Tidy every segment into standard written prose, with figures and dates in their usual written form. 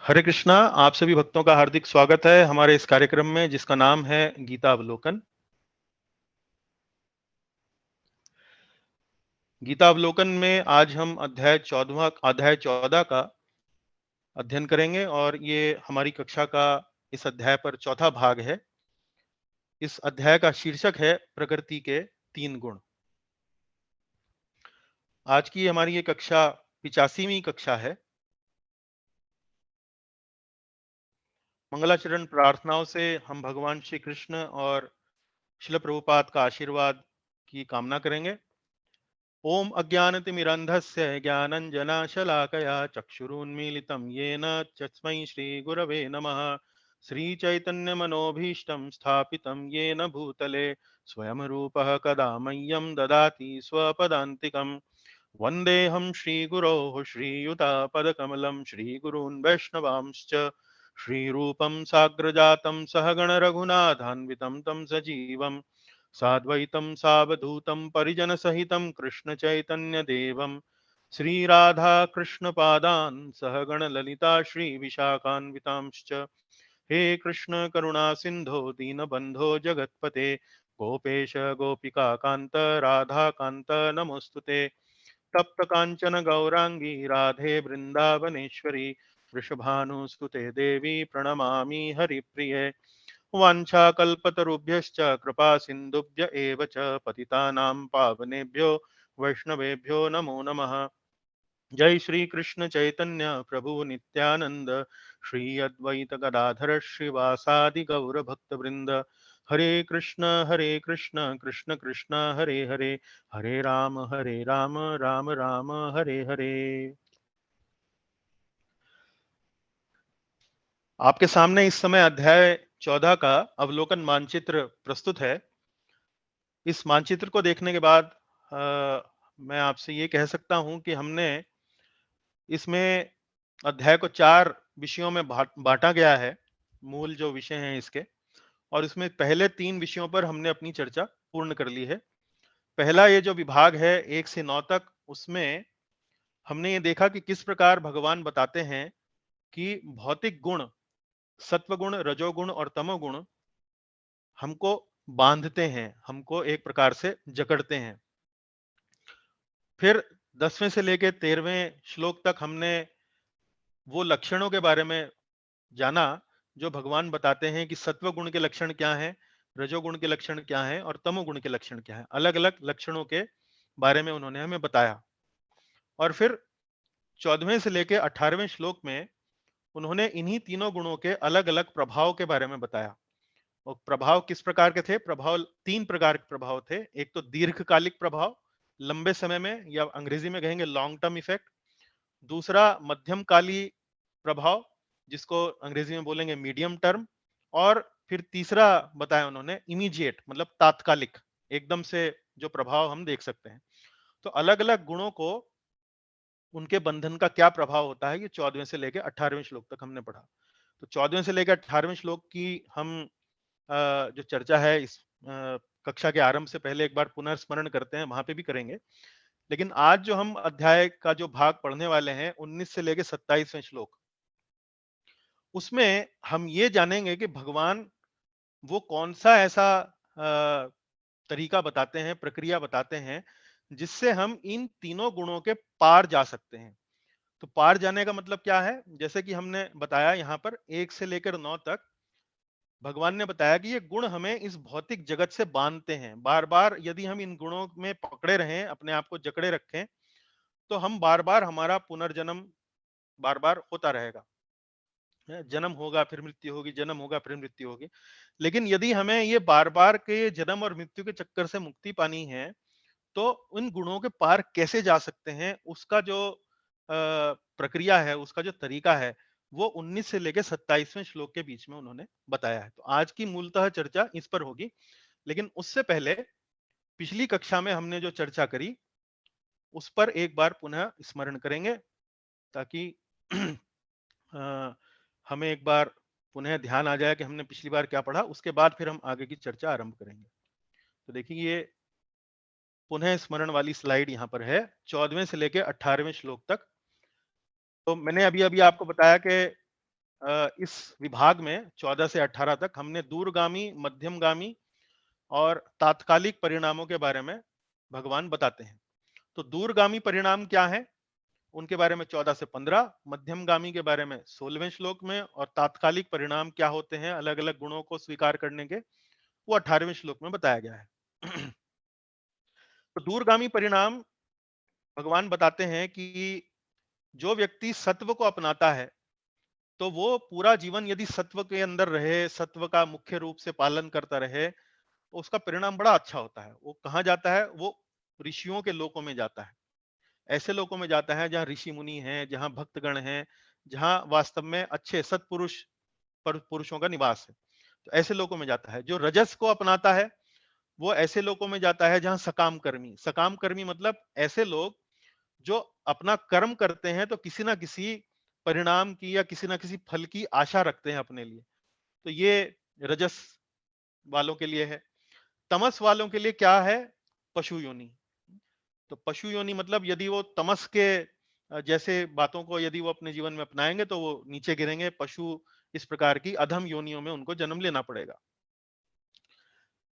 हरे कृष्णा। आप सभी भक्तों का हार्दिक स्वागत है हमारे इस कार्यक्रम में जिसका नाम है गीता अवलोकन। गीता अवलोकन में आज हम अध्याय 14 का अध्ययन करेंगे और ये हमारी कक्षा का इस अध्याय पर चौथा भाग है। इस अध्याय का शीर्षक है प्रकृति के 3 गुण। आज की हमारी ये कक्षा 85वीं कक्षा है। मंगलाचरण प्रार्थनाओं से हम भगवान श्री कृष्ण और श्रील प्रभुपाद का आशीर्वाद की कामना करेंगे। ओम अज्ञानतिमिरन्धस्य ज्ञानञ्जनशलाकया चक्षुरुन्मीलितं येन तस्मै श्रीगुरवे नमः। श्रीचैतन्यमनोभीष्टं स्थापितं येन भूतले स्वयं रूपः कदा मह्यं ददाति स्वपदान्तिकम्। वन्देऽहं श्रीगुरोः श्रीयुतापदकमलं श्रीगुरून् वैष्णवांश्च श्रीरूपं साग्रजातं सहगण रघुनाथान्वितं तं सजीवम् साद्वैतं सावधूतं परिजनसहितं कृष्णचैतन्यदेवं श्रीराधा कृष्णपादान् सहगण ललिता श्रीविशाखान्वितांश्च। हे कृष्ण करुणा सिंधो दीनबंधो जगत्पते गोपेश गोपिका कांत राधा कांत नमोस्तुते। तप्त कांचन गौरांगी राधे वृंदावनेश्वरी वृषभानुस्तुते देवी प्रणमामि हरिप्रिये। वाञ्छाकल्पतरुभ्यश्च कृपा सिन्धुभ्य एव च पतितानां पावनेभ्यो वैष्णवेभ्यो नमो नमः। जय श्री कृष्ण चैतन्य प्रभु नित्यानंद श्री अद्वैत गदाधर श्रीवासादि गौर भक्त वृंद। हरे कृष्ण कृष्ण कृष्ण हरे हरे हरे राम राम राम हरे हरे। आपके सामने इस समय अध्याय 14 का अवलोकन मानचित्र प्रस्तुत है। इस मानचित्र को देखने के बाद मैं आपसे ये कह सकता हूं कि हमने इसमें अध्याय को 4 विषयों में बांटा गया है। मूल जो विषय हैं इसके, और इसमें पहले 3 विषयों पर हमने अपनी चर्चा पूर्ण कर ली है। पहला ये जो विभाग है 1 से 9 तक, उसमें हमने ये देखा कि किस प्रकार भगवान बताते हैं कि भौतिक गुण, सत्वगुण, रजोगुण और तमोगुण हमको बांधते हैं, हमको एक प्रकार से जकड़ते हैं। फिर 10वें से लेकर 13वें श्लोक तक हमने वो लक्षणों के बारे में जाना जो भगवान बताते हैं कि सत्व गुण के लक्षण क्या हैं, रजोगुण के लक्षण क्या हैं और तमोगुण के लक्षण क्या हैं। अलग अलग लक्षणों के बारे में उन्होंने हमें बताया। और फिर 14वें से लेकर 18वें श्लोक में उन्होंने इन्हीं तीनों गुणों के अलग अलग प्रभाव के बारे में बताया। और प्रभाव किस प्रकार के थे? प्रभाव 3 प्रकार के प्रभाव थे। एक तो दीर्घकालिक प्रभाव, लंबे समय में, या अंग्रेजी में कहेंगे लॉन्ग टर्म इफेक्ट। दूसरा मध्यमकाली प्रभाव, जिसको अंग्रेजी में बोलेंगे मीडियम टर्म। और फिर तीसरा बताया उन्होंने इमीडिएट, मतलब तात्कालिक, एकदम से जो प्रभाव हम देख सकते हैं। तो अलग अलग गुणों को, उनके बंधन का क्या प्रभाव होता है, ये 14वें से लेकर 18वें श्लोक तक हमने पढ़ा। तो 14वें से लेकर 18वें श्लोक की हम जो चर्चा है इस कक्षा के आरंभ से पहले एक बार पुनर्स्मरण करते हैं, वहां पे भी करेंगे। लेकिन आज जो हम अध्याय का जो भाग पढ़ने वाले हैं 19 से लेकर 27वें श्लोक, उसमें हम ये जानेंगे कि भगवान वो कौन सा ऐसा तरीका बताते हैं, प्रक्रिया बताते हैं, जिससे हम इन तीनों गुणों के पार जा सकते हैं। तो पार जाने का मतलब क्या है? जैसे कि हमने बताया यहाँ पर 1 से लेकर 9 तक भगवान ने बताया कि ये गुण हमें इस भौतिक जगत से बांधते हैं। बार बार यदि हम इन गुणों में पकड़े रहें, अपने आप को जकड़े रखें, तो हम बार बार, हमारा पुनर्जन्म बार बार होता रहेगा। जन्म होगा फिर मृत्यु होगी, जन्म होगा फिर मृत्यु होगी। लेकिन यदि हमें ये बार बार के जन्म और मृत्यु के चक्कर से मुक्ति पानी है, तो उन गुणों के पार कैसे जा सकते हैं, उसका जो प्रक्रिया है, उसका जो तरीका है, वो 19 से लेकर 27वें श्लोक के बीच में उन्होंने बताया है। तो आज की मूलतः चर्चा इस पर होगी। लेकिन उससे पहले पिछली कक्षा में हमने जो चर्चा करी उस पर एक बार पुनः स्मरण करेंगे, ताकि हमें एक बार पुनः ध्यान आ जाए कि हमने पिछली बार क्या पढ़ा। उसके बाद फिर हम आगे की चर्चा आरंभ करेंगे। तो देखिए, ये पुनः स्मरण वाली स्लाइड यहाँ पर है, 14वें से लेके 18वें श्लोक तक। तो मैंने अभी-अभी आपको बताया कि इस विभाग में 14 से 18 तक हमने दूरगामी, मध्यमगामी और तात्कालिक परिणामों के बारे में भगवान बताते हैं। तो दूरगामी परिणाम क्या है? उनके बारे में 14 से 15, मध्यमगामी के बारे में 16वें श्लोक में और तात्कालिक परिणाम क्या होते हैं अलग-अलग गुणों को स्वीकार करने के, वो 18वें श्लोक में बताया गया है। तो दूरगामी परिणाम भगवान बताते हैं कि जो व्यक्ति सत्व को अपनाता है, तो वो पूरा जीवन यदि सत्व के अंदर रहे, सत्व का मुख्य रूप से पालन करता रहे, तो उसका परिणाम बड़ा अच्छा होता है। वो कहाँ जाता है? वो ऋषियों के लोकों में जाता है। ऐसे लोकों में जाता है जहाँ ऋषि मुनि हैं, जहाँ भक्तगण हैं, जहाँ वास्तव में अच्छे सत्पुरुष पुरुषों का निवास है। तो ऐसे लोकों में जाता है। जो रजस को अपनाता है, वो ऐसे लोकों में जाता है जहाँ सकाम कर्मी मतलब ऐसे लोग जो अपना कर्म करते हैं तो किसी ना किसी परिणाम की या किसी ना किसी फल की आशा रखते हैं अपने लिए। तो ये रजस वालों के लिए है। तमस वालों के लिए क्या है? पशु योनि। तो पशु योनि मतलब यदि वो तमस के जैसे बातों को यदि वो अपने जीवन में अपनाएंगे तो वो नीचे गिरेंगे। पशु इस प्रकार की अधम योनियों में उनको जन्म लेना पड़ेगा।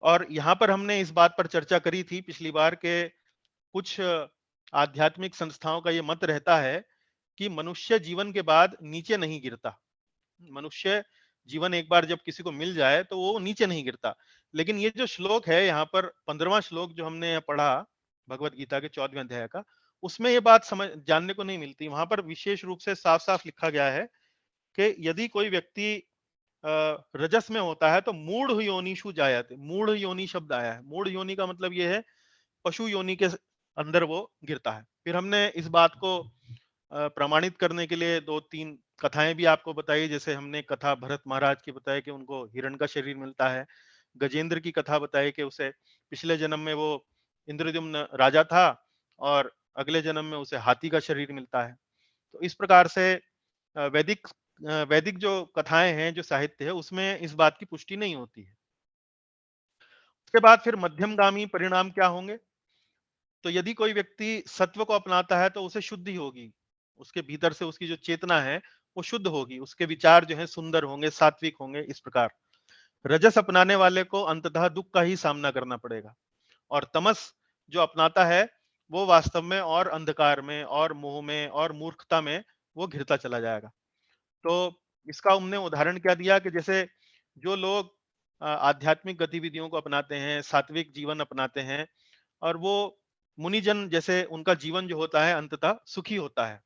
और यहाँ पर हमने इस बात पर चर्चा करी थी पिछली बार के कुछ आध्यात्मिक संस्थाओं का ये मत रहता है कि मनुष्य जीवन के बाद नीचे नहीं गिरता। मनुष्य जीवन एक बार जब किसी को मिल जाए तो वो नीचे नहीं गिरता। लेकिन ये जो श्लोक है यहाँ पर 15वां श्लोक जो हमने यहाँ पढ़ा भगवत गीता के 14वें अध्याय का, उसमें ये बात समझ जानने को नहीं मिलती। वहां पर विशेष रूप से साफ-साफ लिखा गया है कि यदि कोई व्यक्ति रजस में होता है तो मूढ़ योनिषु जायते। मूढ़ योनि शब्द आया है। मूढ़ योनि का मतलब ये है पशु योनि के अंदर वो गिरता है। फिर हमने इस बात को प्रमाणित करने के लिए 2-3 कथाएं भी आपको बताई। जैसे हमने कथा भरत महाराज की बताई कि उनको हिरण का शरीर मिलता है। गजेंद्र की कथा बताई कि उसे पिछले जन्म में वो इंद्रद्युम्न राजा था और अगले जन्म में उसे हाथी का शरीर मिलता है। तो इस प्रकार से वैदिक जो कथाएं हैं, जो साहित्य है, उसमें इस बात की पुष्टि नहीं होती है। उसके बाद फिर मध्यमगामी परिणाम क्या होंगे? तो यदि कोई व्यक्ति सत्व को अपनाता है तो उसे शुद्धि होगी। उसके भीतर से उसकी जो चेतना है वो शुद्ध होगी। उसके विचार जो हैं सुंदर होंगे, सात्विक होंगे इस प्रकार। रजस अपनाने वाले को अंततः दुःख का ही सामना करना पड़ेगा। और तमस जो अपनाता है वो वास्तव में और अंधकार में और मोह में और मूर्खता में वो घिरता चला जाएगा। तो इसका हमने उदाहरण क्या दिया कि जैसे जो लोग आध्यात्मिक गतिविधियों को अपनाते हैं, सात्विक जीवन अपनाते हैं और वो मुनिजन जैसे उनका जीवन जो होता है अंततः सुखी होता है।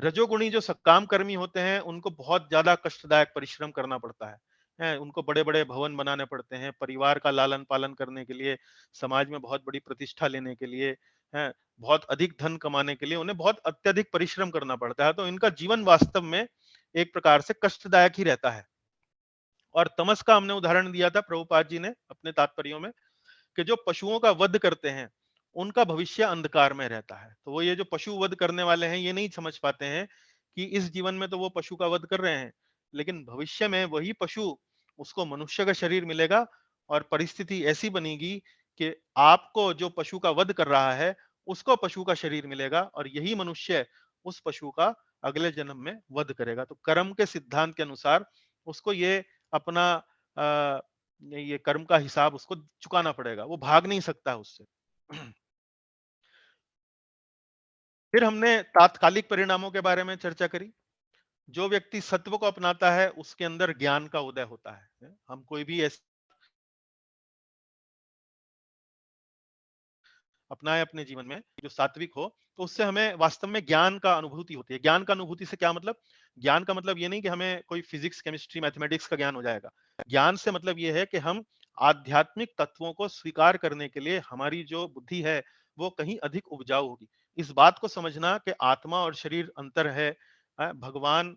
रजोगुणी जो सकाम कर्मी होते हैं उनको बहुत ज्यादा कष्टदायक परिश्रम करना पड़ता है। उनको बड़े-बड़े भवन बनाने पड़ते हैं, परिवार का लालन पालन करने के लिए, समाज में बहुत बड़ी प्रतिष्ठा लेने के लिए, हैं, बहुत अधिक धन कमाने के लिए उन्हें बहुत अत्यधिक परिश्रम करना पड़ता है। तो इनका जीवन वास्तव में एक प्रकार से कष्टदायक ही रहता है। और तमस का हमने उदाहरण दिया था प्रभुपाद जी ने अपने तात्पर्यों में कि जो पशुओं का वध करते हैं, उनका भविष्य अंधकार में रहता है। तो वो ये जो पशु वध करने वाले हैं, ये नहीं समझ पाते हैं कि इस जीवन में तो वो पशु का वध कर रहे हैं, लेकिन भविष्य में वही पशु उसको मनुष्य का शरीर मिलेगा और परिस्थिति ऐसी बनेगी कि आपको जो पशु का वध कर रहा है, उसको पशु का शरीर मिलेगा और यही मनुष्य उस पशु का अगले जन्म में वध करेगा। तो कर्म के सिद्धांत के अनुसार उसको ये अपना ये कर्म का हिसाब उसको चुकाना पड़ेगा, वो भाग नहीं सकता उससे। फिर हमने तात्कालिक परिणामों के बारे में चर्चा करी। जो व्यक्ति सत्व को अपनाता है उसके अंदर ज्ञान का उदय होता है। हम कोई भी ऐसे अपनाए अपने जीवन में जो सात्विक हो तो उससे हमें वास्तव में ज्ञान का अनुभूति होती है। ज्ञान का अनुभूति से क्या मतलब? ज्ञान का मतलब ये नहीं कि हमें कोई फिजिक्स केमिस्ट्री मैथमेटिक्स का ज्ञान हो जाएगा। ज्ञान से मतलब ये है कि हम आध्यात्मिक तत्वों को स्वीकार करने के लिए हमारी जो बुद्धि है वो कहीं अधिक उपजाऊ होगी। इस बात को समझना कि आत्मा और शरीर अंतर है। भगवान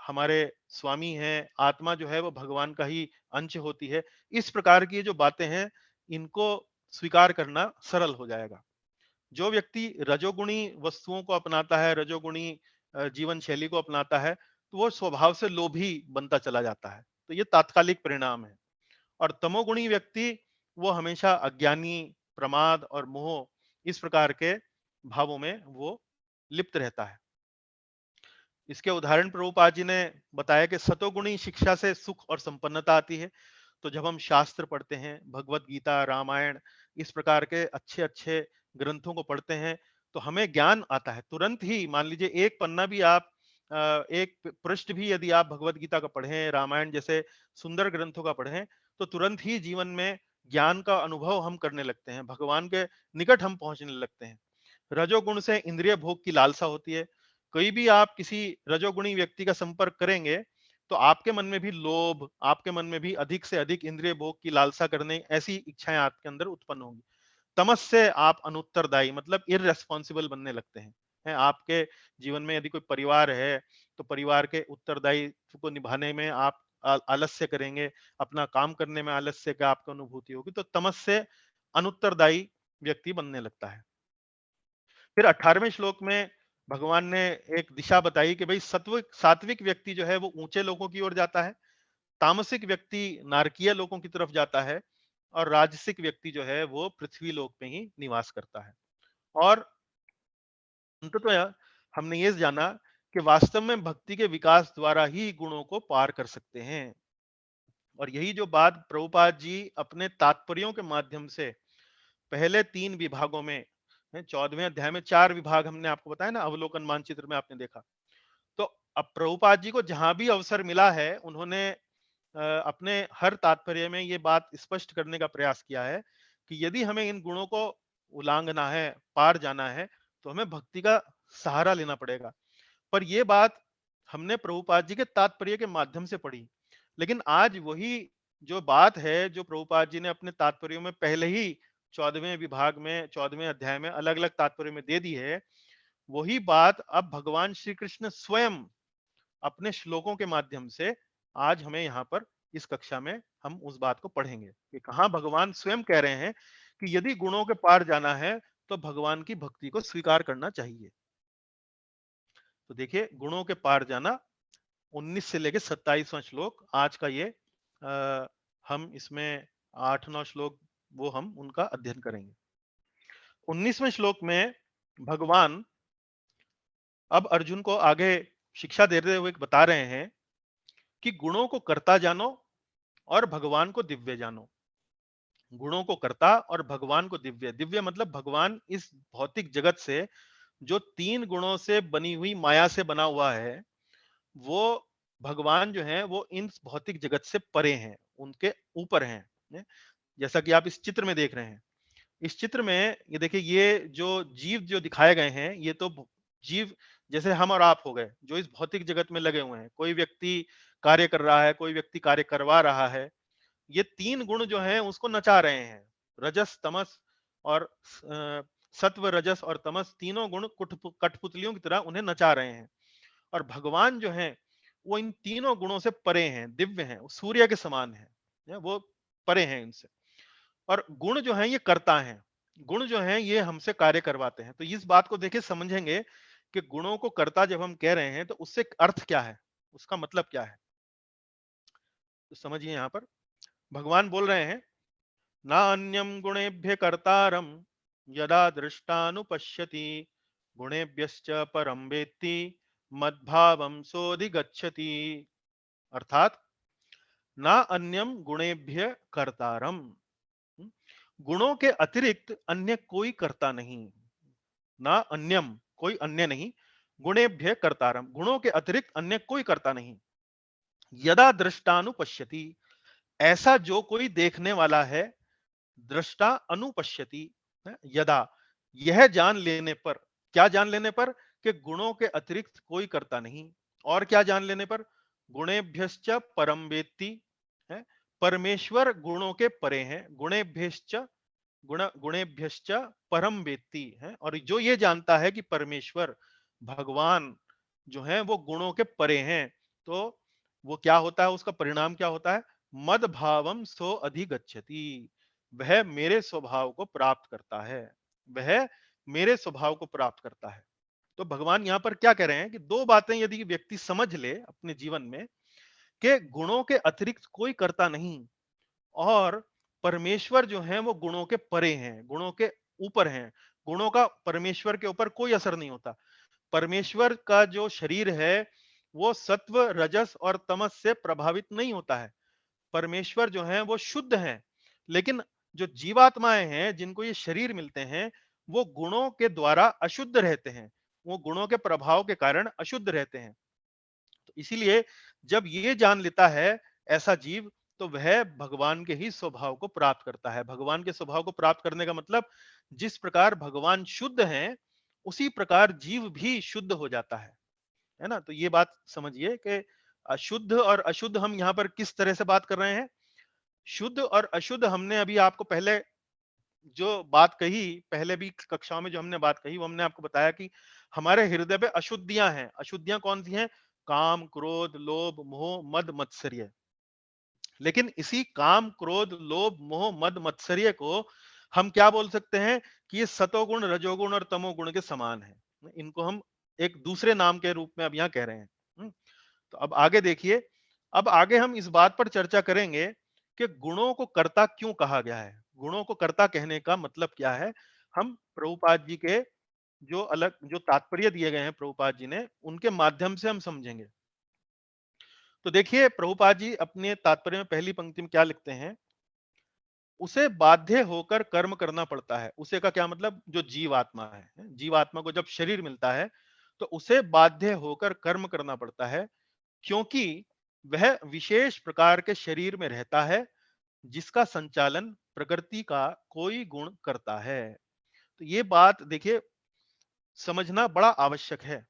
हमारे स्वामी हैं, आत्मा जो है वो भगवान का ही अंश होती है। इस प्रकार की जो बातें हैं इनको स्वीकार करना सरल हो जाएगा। जो व्यक्ति रजोगुणी वस्तुओं को अपनाता है, रजोगुणी जीवन शैली को अपनाता है, तो वो स्वभाव से लोभी बनता चला जाता है। तो ये तात्कालिक परिणाम है। और तमोगुणी व्यक्ति वो हमेशा अज्ञानी प्रमाद और मोह, इस प्रकार के भावों में वो लिप्त रहता है। इसके उदाहरण प्रभुपाद जी ने बताया कि सतोगुणी शिक्षा से सुख और संपन्नता आती है। तो जब हम शास्त्र पढ़ते हैं, भगवत गीता, रामायण, इस प्रकार के अच्छे-अच्छे ग्रंथों को पढ़ते हैं, तो हमें ज्ञान आता है। तुरंत ही मान लीजिए एक पन्ना भी आप एक पृष्ठ भी यदि आप भगवत गीता का पढ़ें, रामायण जैसे सुंदर ग्रंथों का पढ़ें, तो तुरंत ही जीवन में ज्ञान का अनुभव हम करने लगते हैं, भगवान के निकट हम पहुंचने लगते हैं। रजोगुण से इंद्रिय भोग की लालसा होती है। कोई भी आप किसी रजोगुणी व्यक्ति का संपर्क करेंगे, तो आपके मन में भी लोभ, आपके मन में भी अधिक से अधिक इंद्रिय भोग की लालसा करने, ऐसी इच्छाएं आपके अंदर उत्पन्न होंगी। तमस से आप अनुत्तरदायी मतलब इररेस्पॉन्सिबल बनने लगते हैं। आपके जीवन में यदि कोई परिवार है, तो परिवार के उत्तरदायित्व को निभाने में आप आलस्य करेंगे, अपना काम करने में आलस्य का आपको अनुभूति होगी। तो तमस से अनुत्तरदायी व्यक्ति बनने लगता है। फिर 18वें श्लोक में भगवान ने एक दिशा बताई कि भाई सात्विक व्यक्ति जो है वो ऊंचे लोगों की ओर जाता है, तामसिक व्यक्ति नारकीय लोगों की तरफ जाता है, और राजसिक व्यक्ति जो है वो पृथ्वी लोक में ही निवास करता है। और अंततः हमने ये जाना कि वास्तव में भक्ति के विकास द्वारा ही गुणों को पार कर सकते हैं। और यही जो बात प्रभुपाद जी अपने तात्पर्यों के माध्यम से पहले 3 विभागों में, 14वें अध्याय में 4 विभाग हमने आपको बताया ना, अवलोकन मानचित्र में आपने देखा। तो अब प्रभुपाद जी को जहां भी अवसर मिला है, उन्होंने अपने हर तात्पर्य में ये बात स्पष्ट करने का प्रयास किया है कि यदि हमें इन गुणों को उलांघना है, पार जाना है, तो हमें भक्ति का सहारा लेना पड़ेगा। पर ये बात हमने प्रभुपाद जी के तात्पर्य के माध्यम से पढ़ी। लेकिन आज वही जो बात है, जो प्रभुपाद जी ने अपने तात्पर्यों में पहले ही 14वें विभाग में, 14वें अध्याय में अलग-अलग तात्पर्य में दे दी है, वही बात अब भगवान श्री कृष्ण स्वयं अपने श्लोकों के माध्यम से आज हमें यहाँ पर इस कक्षा में हम उस बात को पढ़ेंगे कि कहाँ भगवान स्वयं कह रहे हैं कि यदि गुणों के पार जाना है, तो भगवान की भक्ति को स्वीकार करना चाहिए। तो देखिए, गुणों के पार जाना 19 से लेकर 27वां श्लोक आज का ये हम इसमें 8-9 श्लोक वो हम उनका अध्ययन करेंगे। 19वें श्लोक में भगवान अब अर्जुन को आगे शिक्षा देते हुए बता रहे हैं कि गुणों को कर्ता जानो और भगवान को दिव्य जानो। गुणों को कर्ता और भगवान को दिव्य। दिव्य मतलब भगवान इस भौतिक जगत से जो 3 गुणों से बनी हुई माया से बना हुआ है, वो भगवान जो है वो इन भौतिक जगत से परे हैं, उनके ऊपर हैं। ने? जैसा कि आप इस चित्र में देख रहे हैं। इस चित्र में ये देखिए, ये जो जीव जो दिखाए गए हैं, ये तो जीव जैसे हम और आप हो गए, जो इस भौतिक जगत में लगे हुए हैं। कोई व्यक्ति कार्य कर रहा है, कोई व्यक्ति कार्य करवा रहा है। ये 3 गुण जो हैं उसको नचा रहे हैं। रजस, तमस और सत्व, रजस और तमस, तीनों गुण कठपुतलियों की तरह उन्हें नचा रहे हैं। और भगवान जो हैं, वो इन तीनों गुणों से परे हैं, दिव्य हैं, वो सूर्य के समान हैं। वो परे हैं इनसे। और गुण जो हैं ये कर्ता हैं। गुण जो हैं ये हमसे कार्य करवाते हैं। तो इस बात को देखिए, समझेंगे कि गुणों को कर्ता जब हम कह रहे हैं, तो उससे अर्थ क्या है? उसका मतलब क्या है? तो समझिए, यहाँ पर भगवान बोल रहे हैं, ना अन्यम गुणेभ्य कर्तारम यदा दृष्टानुपश्यति गुणेभ्यश्च परम वेत्ति मद्भावम सोऽधिगच्छति। अर्थात ना अन्यम गुणेभ्य कर्तारम, गुणों के अतिरिक्त अन्य कोई कर्ता नहीं। ना अन्यम, कोई अन्य नहीं, गुणेभ्य कर्तारम, गुणों के अतिरिक्त अन्य कोई कर्ता नहीं। यदा दृष्टानुपश्यति, ऐसा जो कोई देखने वाला है, दृष्टा अनुपश्यति, यदा, यह जान लेने पर, क्या जान लेने पर? कि गुणों के अतिरिक्त कोई कर्ता नहीं। और क्या जान लेने पर? गुणेभ्यश्च परम वेत्ति, है, परमेश्वर गुणों के परे हैं। गुणेभ्यश्च, गुणेभ्यश्च परम वेत्ति है। और जो ये जानता है कि परमेश्वर भगवान जो है वो गुणों के परे हैं, तो वो क्या होता है, उसका परिणाम क्या होता है? मद भावम सो अधिगच्छति, वह मेरे स्वभाव को प्राप्त करता है। वह मेरे स्वभाव को प्राप्त करता है। तो भगवान यहां पर क्या कह रहे हैं कि दो बातें यदि व्यक्ति समझ ले अपने जीवन में, कि गुणों के अतिरिक्त कोई करता नहीं, और परमेश्वर जो है वो गुणों के परे हैं, गुणों के ऊपर हैं। गुणों का परमेश्वर के ऊपर कोई असर नहीं होता। परमेश्वर का जो शरीर है वो सत्व, रजस और तमस से प्रभावित नहीं होता है। परमेश्वर जो है वो शुद्ध हैं, लेकिन जो जीवात्माएं हैं जिनको ये शरीर मिलते हैं, वो गुणों के द्वारा अशुद्ध रहते हैं। वो गुणों के प्रभाव के कारण अशुद्ध रहते हैं। तो इसीलिए जब ये जान लेता है ऐसा जीव, तो वह भगवान के ही स्वभाव को प्राप्त करता है। भगवान के स्वभाव को प्राप्त करने का मतलब, जिस प्रकार भगवान शुद्ध हैं, उसी प्रकार जीव भी शुद्ध हो जाता है ना? तो ये बात समझिए कि अशुद्ध और अशुद्ध हम यहाँ पर किस तरह से बात कर रहे हैं। शुद्ध और अशुद्ध हमने अभी आपको पहले जो बात कही, पहले भी कक्षाओं में जो हमने बात कही, वो हमने आपको बताया कि हमारे हृदय पे अशुद्धियां हैं। अशुद्धियां कौन सी हैं? काम, क्रोध, लोभ, मोह, मद, मत्सर्य। लेकिन इसी काम, क्रोध, लोभ, मोह, मद, मत्सर्य को हम क्या बोल सकते हैं कि ये सतोगुण, रजोगुण और तमोगुण के समान है। इनको हम एक दूसरे नाम के रूप में अब यहाँ कह रहे हैं। तो अब आगे देखिए, अब आगे हम इस बात पर चर्चा करेंगे कि गुणों को कर्ता क्यों कहा गया है। गुणों को कर्ता कहने का मतलब क्या है, हम प्रभुपाद जी के जो तात्पर्य दिए गए हैं प्रभुपाद जी ने, उनके माध्यम से हम समझेंगे। तो देखिए, प्रभुपाद जी अपने तात्पर्य में पहली पंक्ति में क्या लिखते हैं, उसे बाध्य होकर कर्म करना पड़ता है। उसे का क्या मतलब, जो जीवात्मा है, जीवात्मा को जब शरीर मिलता है तो उसे बाध्य होकर कर्म करना पड़ता है, क्योंकि वह विशेष प्रकार के शरीर में रहता है जिसका संचालन प्रकृति का कोई गुण करता है। तो ये बात देखिए, समझना बड़ा आवश्यक है।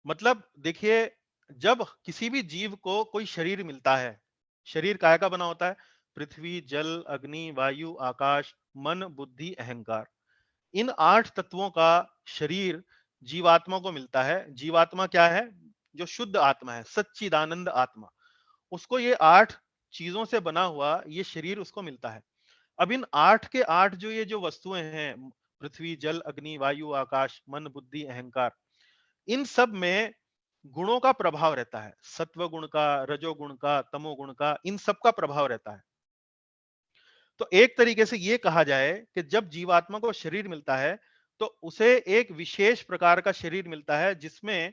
मतलब देखिए, जब किसी भी जीव को कोई शरीर मिलता है, शरीर काय का बना होता है? पृथ्वी, जल, अग्नि, वायु, आकाश, मन, बुद्धि, अहंकार। इन 8 तत्वों का शरीर जीवात्मा को मिलता है। जीवात्मा क्या है? जो शुद्ध आत्मा है, सच्चिदानंद आत्मा। उसको ये 8 चीजों से बना हुआ ये शरीर उसको मिलता है। अब इन 8 के 8 जो वस्तुएं हैं, पृथ्वी, जल, अग्नि, वायु, आकाश, मन, बुद्धि, अहंकार, इन सब में गुणों का प्रभाव रहता है। सत्व गुण का, रजोगुण का, तमोगुण का, इन सब का प्रभाव रहता है। तो एक तरीके से ये कहा जाए कि जब जीवात्मा को शरीर मिलता है, तो उसे एक विशेष प्रकार का शरीर मिलता है जिसमें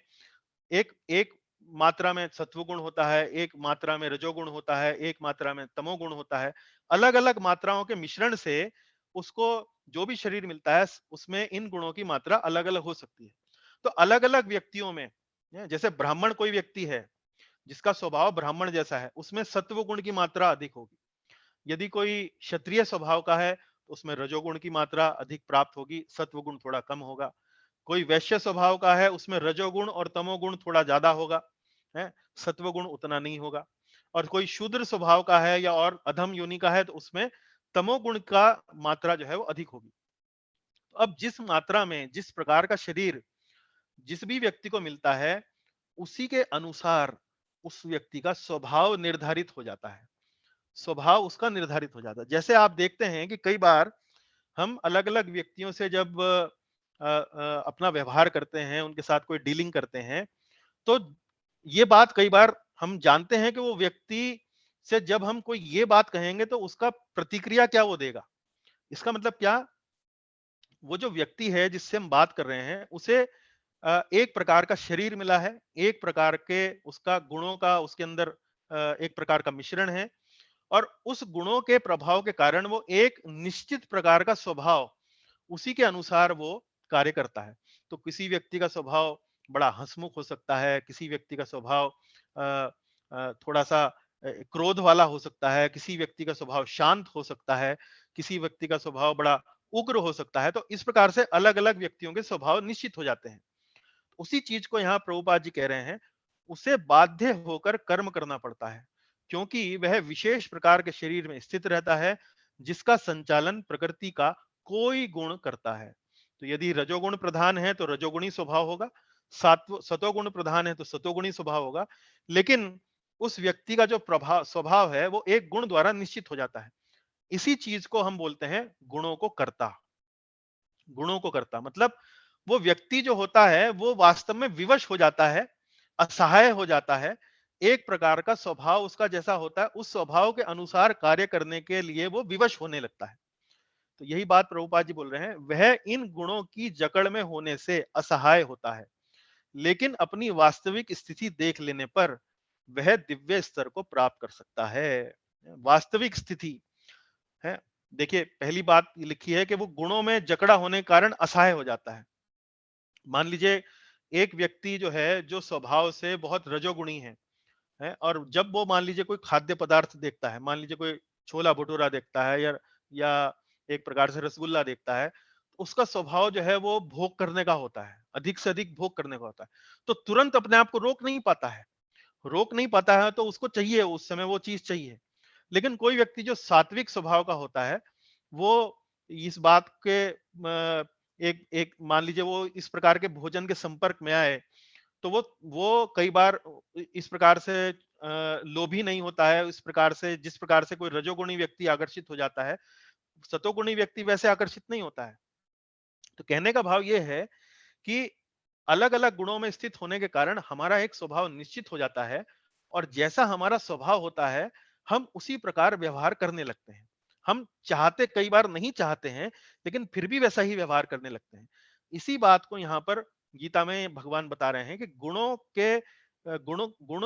एक एक मात्रा में सत्वगुण होता है, एक मात्रा में रजोगुण होता है, एक मात्रा में तमोगुण होता है। अलग-अलग मात्राओं के मिश्रण से उसको जो भी शरीर मिलता है, उसमें इन गुणों की मात्रा अलग-अलग हो सकती है। तो अलग-अलग व्यक्तियों में, जैसे ब्राह्मण कोई व्यक्ति है जिसका स्वभाव ब्राह्मण जैसा है, उसमें सत्व गुण की मात्रा अधिक होगी। यदि कोई क्षत्रिय स्वभाव का है, तो उसमें रजोगुण की मात्रा अधिक प्राप्त होगी, सत्व गुण थोड़ा कम होगा। कोई वैश्य स्वभाव का है, उसमें रजोगुण और तमोगुण थोड़ा ज्यादा होगा, है, सत्व गुण उतना नहीं होगा। और कोई शूद्र स्वभाव का है या और अधम योनि का है, तो उसमें तमोगुण का मात्रा जो है वो अधिक होगी। तो अब जिस मात्रा में, जिस प्रकार का शरीर जिस भी व्यक्ति को मिलता है, उसी के अनुसार उस व्यक्ति का स्वभाव निर्धारित हो जाता है। स्वभाव उसका निर्धारित हो जाता है। जैसे आप देखते हैं कि कई बार हम अलग-अलग व्यक्तियों से जब अपना व्यवहार करते हैं, उनके साथ कोई डीलिंग करते हैं, तो ये बात कई बार हम जानते हैं कि वो व्यक्ति से जब हम कोई ये बात कहेंगे तो उसका प्रतिक्रिया क्या वो देगा। इसका मतलब क्या? वो जो व्यक्ति है जिससे हम बात कर रहे हैं, उसे एक प्रकार का शरीर मिला है, एक प्रकार के उसका गुणों का उसके अंदर एक प्रकार का मिश्रण है, और उस गुणों के प्रभाव के कारण वो एक निश्चित प्रकार का स्वभाव, उसी के अनुसार वो कार्य करता है। तो किसी व्यक्ति का स्वभाव बड़ा हंसमुख हो सकता है, किसी व्यक्ति का स्वभाव थोड़ा-सा क्रोध वाला हो सकता है, किसी व्यक्ति का स्वभाव शांत हो सकता है, किसी व्यक्ति का स्वभाव बड़ा उग्र हो सकता है। तो इस प्रकार से अलग-अलग व्यक्तियों के स्वभाव निश्चित हो जाते हैं। उसी चीज को यहाँ प्रभुपाद जी कह रहे हैं, उसे बाध्य होकर कर्म करना पड़ता है, क्योंकि वह विशेष प्रकार के शरीर में स्थित रहता है जिसका संचालन प्रकृति का कोई गुण करता है। तो यदि रजोगुण प्रधान है तो रजोगुणी स्वभाव होगा, सतोगुण प्रधान है तो सतोगुणी स्वभाव होगा। लेकिन उस व्यक्ति का जो प्रभाव स्वभाव है वो एक गुण द्वारा निश्चित हो जाता है। इसी चीज को हम बोलते हैं गुणों को कर्ता। गुणों को करता मतलब, वो व्यक्ति जो होता है वो वास्तव में विवश हो जाता है, असहाय हो जाता है एक प्रकार का स्वभाव उसका जैसा होता है, उस स्वभाव के अनुसार कार्य करने के लिए वो विवश होने लगता है। तो यही बात प्रभुपाद जी बोल रहे हैं, वह इन गुणों की जकड़ में होने से असहाय होता है, लेकिन अपनी वास्तविक स्थिति देख लेने पर वह दिव्य स्तर को प्राप्त कर सकता है। वास्तविक स्थिति है। देखिए, पहली बात लिखी है कि वो गुणों में जकड़ा होने के कारण असहाय हो जाता है। मान लीजिए एक व्यक्ति जो है, जो स्वभाव से बहुत रजोगुणी है, और जब वो मान लीजिए कोई खाद्य पदार्थ देखता है, मान लीजिए कोई छोला भटूरा देखता है या एक प्रकार से रसगुल्ला देखता है, तो उसका स्वभाव जो है वो भोग करने का होता है, अधिक से अधिक भोग करने का होता है। तो तुरंत अपने आप को रोक नहीं पाता है, तो उसको चाहिए, उस समय वो चीज चाहिए। लेकिन कोई व्यक्ति जो सात्विक स्वभाव का होता है, वो इस बात के एक एक मान लीजिए वो इस प्रकार के भोजन के संपर्क में आए, तो वो कई बार इस प्रकार से लोभी नहीं होता है, इस प्रकार से जिस प्रकार से कोई रजोगुणी व्यक्ति आकर्षित हो जाता है, सतोगुणी व्यक्ति वैसे आकर्षित नहीं होता है। तो कहने का भाव ये है कि अलग-अलग गुणों में स्थित होने के कारण हमारा एक स्वभाव निश्चित हो जाता है, और जैसा हमारा स्वभाव होता है, हम उसी प्रकार व्यवहार करने लगते हैं। हम चाहते कई बार नहीं चाहते हैं, लेकिन फिर भी वैसा ही व्यवहार करने लगते हैं। इसी बात को यहाँ पर गीता में भगवान बता रहे हैं कि गुण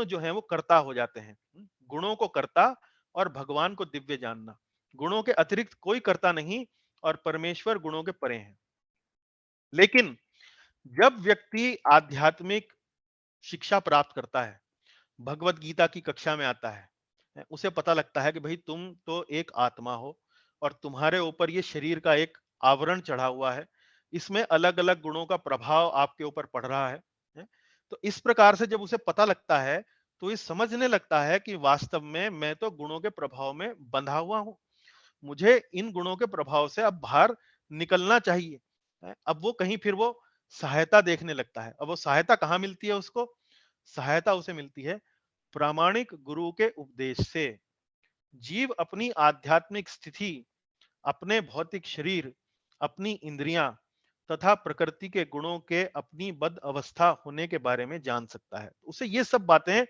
जो हैं वो कर्ता हो जाते हैं। गुणों को कर्ता और भगवान को दिव्य जानना। गुणों के अतिरिक्त कोई कर्ता नहीं, और परमेश्वर गुणों के परे हैं। लेकिन जब व्यक्ति आध्यात्मिक शिक्षा प्राप्त करता है, भगवत गीता की कक्षा में आता है, उसे पता लगता है कि भाई तुम तो एक आत्मा हो, और तुम्हारे ऊपर ये शरीर का एक आवरण चढ़ा हुआ है, इसमें अलग-अलग गुणों का प्रभाव आपके ऊपर पड़ रहा है? तो इस प्रकार से जब उसे पता लगता है, तो ये समझने लगता है कि वास्तव में मैं तो गुणों के प्रभाव में बंधा हुआ हूँ। मुझे इन गुणों के प्रभाव से अब बाहर निकलना चाहिए। अब वो कहीं फिर वो सहायता देखने लगता है। अब वो सहायता कहाँ मिलती है उसको? सहायता उसे मिलती है प्रामाणिक गुरु के उपदेश से। जीव अपनी आध्यात्मिक स्थिति, अपने भौतिक शरीर, अपनी इंद्रियां तथा प्रकृति के गुणों के अपनी बद्ध अवस्था होने के बारे में जान सकता है। उसे ये सब बातें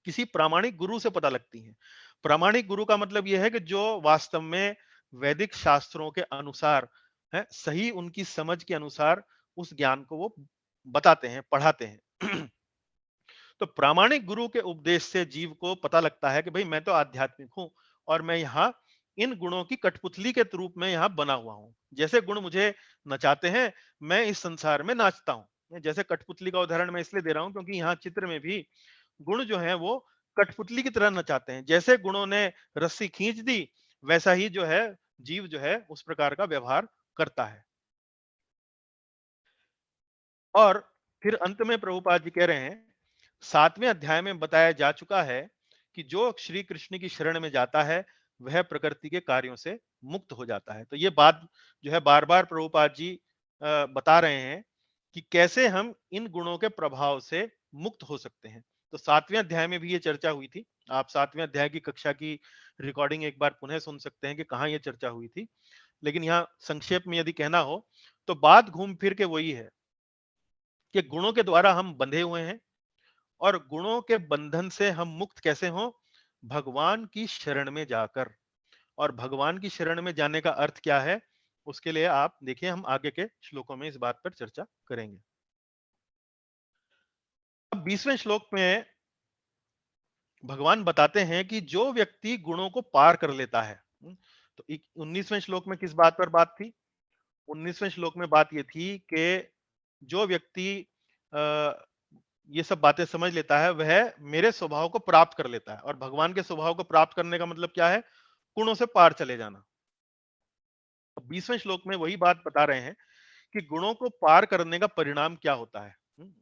किसी प्रामाणिक गुरु से पता लगती हैं। प्रामाणिक गुरु का मतलब यह है कि जो वास्तव में वैदिक शास्त्रों के अनुसार है, सही उनकी समझ के अनुसार उस ज्ञान को वो बताते हैं, पढ़ाते हैं। तो प्रामाणिक गुरु के उपदेश से जीव को पता लगता है कि भाई मैं तो आध्यात्मिक हूं, और मैं यहाँ इन गुणों की कठपुतली के रूप में यहाँ बना हुआ हूं। जैसे गुण मुझे नचाते हैं, मैं इस संसार में नाचता हूं। जैसे कठपुतली का उदाहरण मैं इसलिए दे रहा हूं क्योंकि यहाँ चित्र में भी गुण जो है वो कठपुतली की तरह नचाते हैं। जैसे गुणों ने रस्सी खींच दी, वैसा ही जो है जीव जो है उस प्रकार का व्यवहार करता है। और फिर अंत में प्रभुपाद जी कह रहे हैं, 7वें अध्याय में बताया जा चुका है कि जो श्री कृष्ण की शरण में जाता है, वह प्रकृति के कार्यों से मुक्त हो जाता है। तो ये बात जो है बार-बार प्रभुपाद जी बता रहे हैं कि कैसे हम इन गुणों के प्रभाव से मुक्त हो सकते हैं। तो 7वें अध्याय में भी ये चर्चा हुई थी। आप 7वें अध्याय की कक्षा की रिकॉर्डिंग एक बार पुनः सुन सकते हैं कि कहाँ ये चर्चा हुई थी। लेकिन यहाँ संक्षेप में यदि कहना हो, तो बात घूम फिर के वही है कि गुणों के द्वारा हम बंधे हुए हैं, और गुणों के बंधन से हम मुक्त कैसे हों? भगवान की शरण में जाकर। और भगवान की शरण में जाने का अर्थ क्या है? उसके लिए आप देखिए, हम आगे के श्लोकों में इस बात पर चर्चा करेंगे। अब 20वें श्लोक में भगवान बताते हैं कि जो व्यक्ति गुणों को पार कर लेता है। तो 19वें श्लोक में किस बात पर बात थी? 19वें श्लोक में बात ये थी कि जो व्यक्ति ये सब बातें समझ लेता है, वह मेरे स्वभाव को प्राप्त कर लेता है। और भगवान के स्वभाव को प्राप्त करने का मतलब क्या है? गुणों से पार चले जाना। 20वें श्लोक में वही बात बता रहे हैं कि गुणों को पार करने का परिणाम क्या होता है,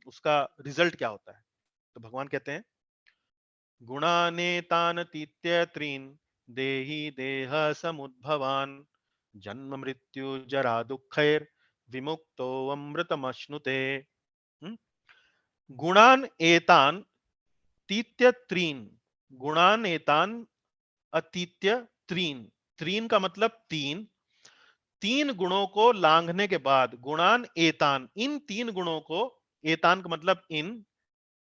उसका रिजल्ट क्या होता है। तो भगवान कहते हैं, गुणानेतानतीत्य त्रीन् देहि देह समुद्भवान् जन्म मृत्यु जरा दुःखैर विमुक्तो अमृतमश्नुते। गुणान एतान तीत्य त्रीन। गुणान एतान अतीत्य त्रीन। त्रीन का मतलब तीन। तीन गुणों को लांघने के बाद गुणान एतान, इन तीन गुणों को, एतान का मतलब इन,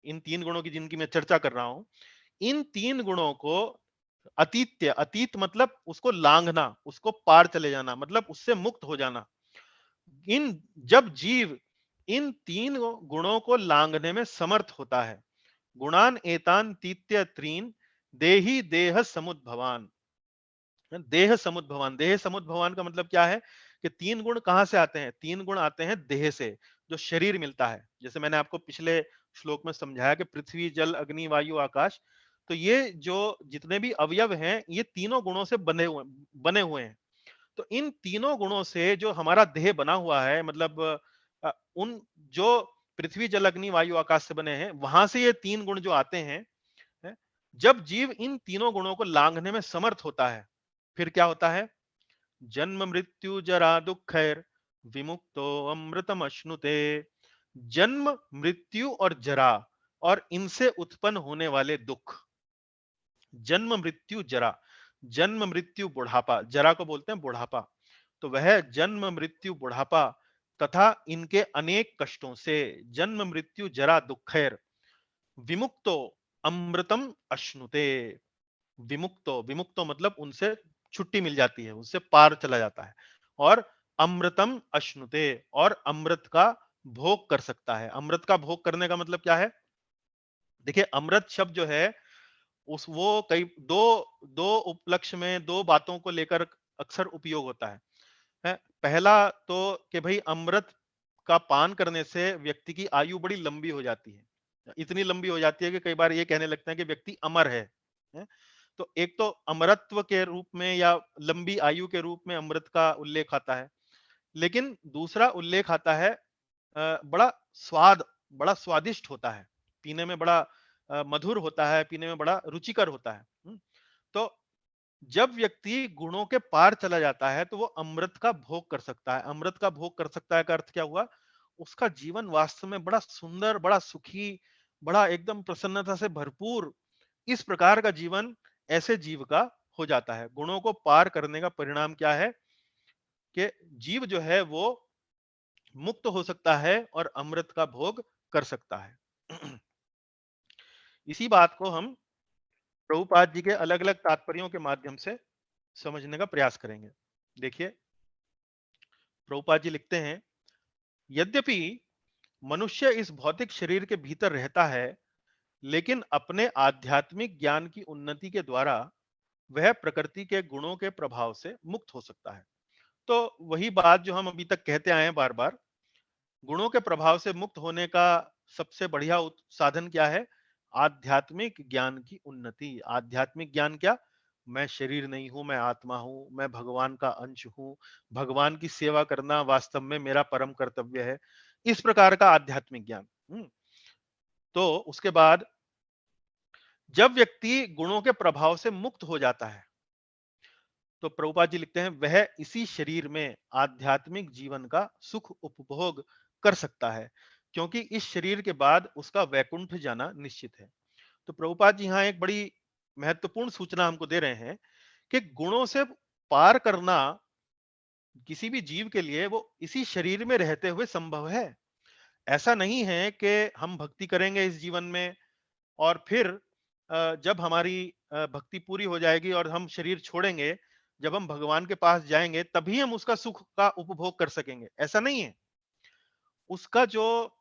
इन 3 गुणों की जिनकी मैं चर्चा कर रहा हूं, इन 3 गुणों को अतीत्य, अतीत मतलब उसको लांघना, उसको पार चले जाना, मतलब उससे मुक्त हो जाना। इन जब जीव इन 3 गुणों को लांघने में समर्थ होता है, गुणान एतान तीत्य त्रीन देही देह समुद्भवान। देह समुद्भवान, देह समुद्भवान का मतलब क्या है कि 3 गुण कहां से आते हैं? 3 गुण आते हैं देह से, जो शरीर मिलता है। जैसे मैंने आपको पिछले श्लोक में समझाया कि पृथ्वी, जल, अग्नि, वायु, आकाश, तो ये जो जितने भी अवयव हैं, ये तीनों गुणों से बने हुए हैं। तो इन तीनों गुणों से जो हमारा देह बना हुआ है, मतलब उन जो पृथ्वी, जल, अग्नि, वायु, आकाश से बने हैं, वहां से ये 3 गुण जो आते हैं, है? जब जीव इन तीनों गुणों को लांघने में समर्थ होता है, फिर क्या होता है? जन्म मृत्यु जरा दुखैर विमुक्तो अमृतम अश्नुते। जन्म, मृत्यु और जरा, और इनसे उत्पन्न होने वाले दुख। जन्म मृत्यु जरा, जन्म मृत्यु बुढ़ापा, जरा को बोलते हैं बुढ़ापा, तो वह जन्म मृत्यु बुढ़ापा तथा इनके अनेक कष्टों से, जन्म मृत्यु जरा दुखैर विमुक्तो अमृतम अश्नुते। विमुक्तो, विमुक्तो मतलब उनसे छुट्टी मिल जाती है, उससे पार चला जाता है। और अमृतम अश्नुते, और अमृत का भोग कर सकता है। अमृत का भोग करने का मतलब क्या है? देखिए, अमृत शब्द जो है, उस वो कई दो दो उपलक्ष्य में दो बातों को लेकर अक्सर उपयोग होता है? पहला तो कि भाई अमृत का पान करने से व्यक्ति की आयु बड़ी लंबी हो जाती है, इतनी लंबी हो जाती है कि कई बार ये कहने लगते हैं कि व्यक्ति अमर है? तो एक तो अमरत्व के रूप में या लंबी आयु के रूप में अमृत का उल्लेख आता है, लेकिन दूसरा उल्लेख आता है बड़ा स्वाद, बड़ा स्वादिष्ट होता है, पीने में बड़ा मधुर होता है, पीने में बड़ा रुचिकर होता है। तो जब व्यक्ति गुणों के पार चला जाता है, तो वो अमृत का भोग कर सकता है। अमृत का भोग कर सकता है का अर्थ क्या हुआ? उसका जीवन वास्तव में बड़ा सुंदर, बड़ा सुखी, बड़ा एकदम प्रसन्नता से भरपूर, इस प्रकार का जीवन ऐसे जीव का हो जाता है। गुणों को पार करने का परिणाम क्या है कि जीव जो है वो मुक्त हो सकता है और अमृत का भोग कर सकता है। इसी बात को हम प्रभुपाद जी के अलग-अलग तात्पर्यों के माध्यम से समझने का प्रयास करेंगे। देखिए, प्रभुपाद जी लिखते हैं, यद्यपि मनुष्य इस भौतिक शरीर के भीतर रहता है, लेकिन अपने आध्यात्मिक ज्ञान की उन्नति के द्वारा वह प्रकृति के गुणों के प्रभाव से मुक्त हो सकता है। तो वही बात जो हम अभी तक कहते आए हैं बार बार, गुणों के प्रभाव से मुक्त होने का सबसे बढ़िया साधन क्या है? आध्यात्मिक ज्ञान की उन्नति। आध्यात्मिक ज्ञान क्या? मैं शरीर नहीं हूं, मैं आत्मा हूं, मैं भगवान का अंश हूं, भगवान की सेवा करना वास्तव में मेरा परम कर्तव्य है, इस प्रकार का आध्यात्मिक ज्ञान। तो उसके बाद जब व्यक्ति गुणों के प्रभाव से मुक्त हो जाता है, तो प्रभुपाद जी लिखते हैं, वह इसी शरीर में आध्यात्मिक जीवन का सुख उपभोग कर सकता है, क्योंकि इस शरीर के बाद उसका वैकुंठ जाना निश्चित है। तो प्रभुपाद जी यहाँ एक बड़ी महत्वपूर्ण सूचना हमको दे रहे हैं कि गुणों से पार करना किसी भी जीव के लिए वो इसी शरीर में रहते हुए संभव है। ऐसा नहीं है कि हम भक्ति करेंगे इस जीवन में और फिर जब हमारी भक्ति पूरी हो जाएगी और हम शरीर छोड़ेंगे, जब हम भगवान के पास जाएंगे तभी हम उसका सुख का उपभोग कर सकेंगे, ऐसा नहीं है। उसका जो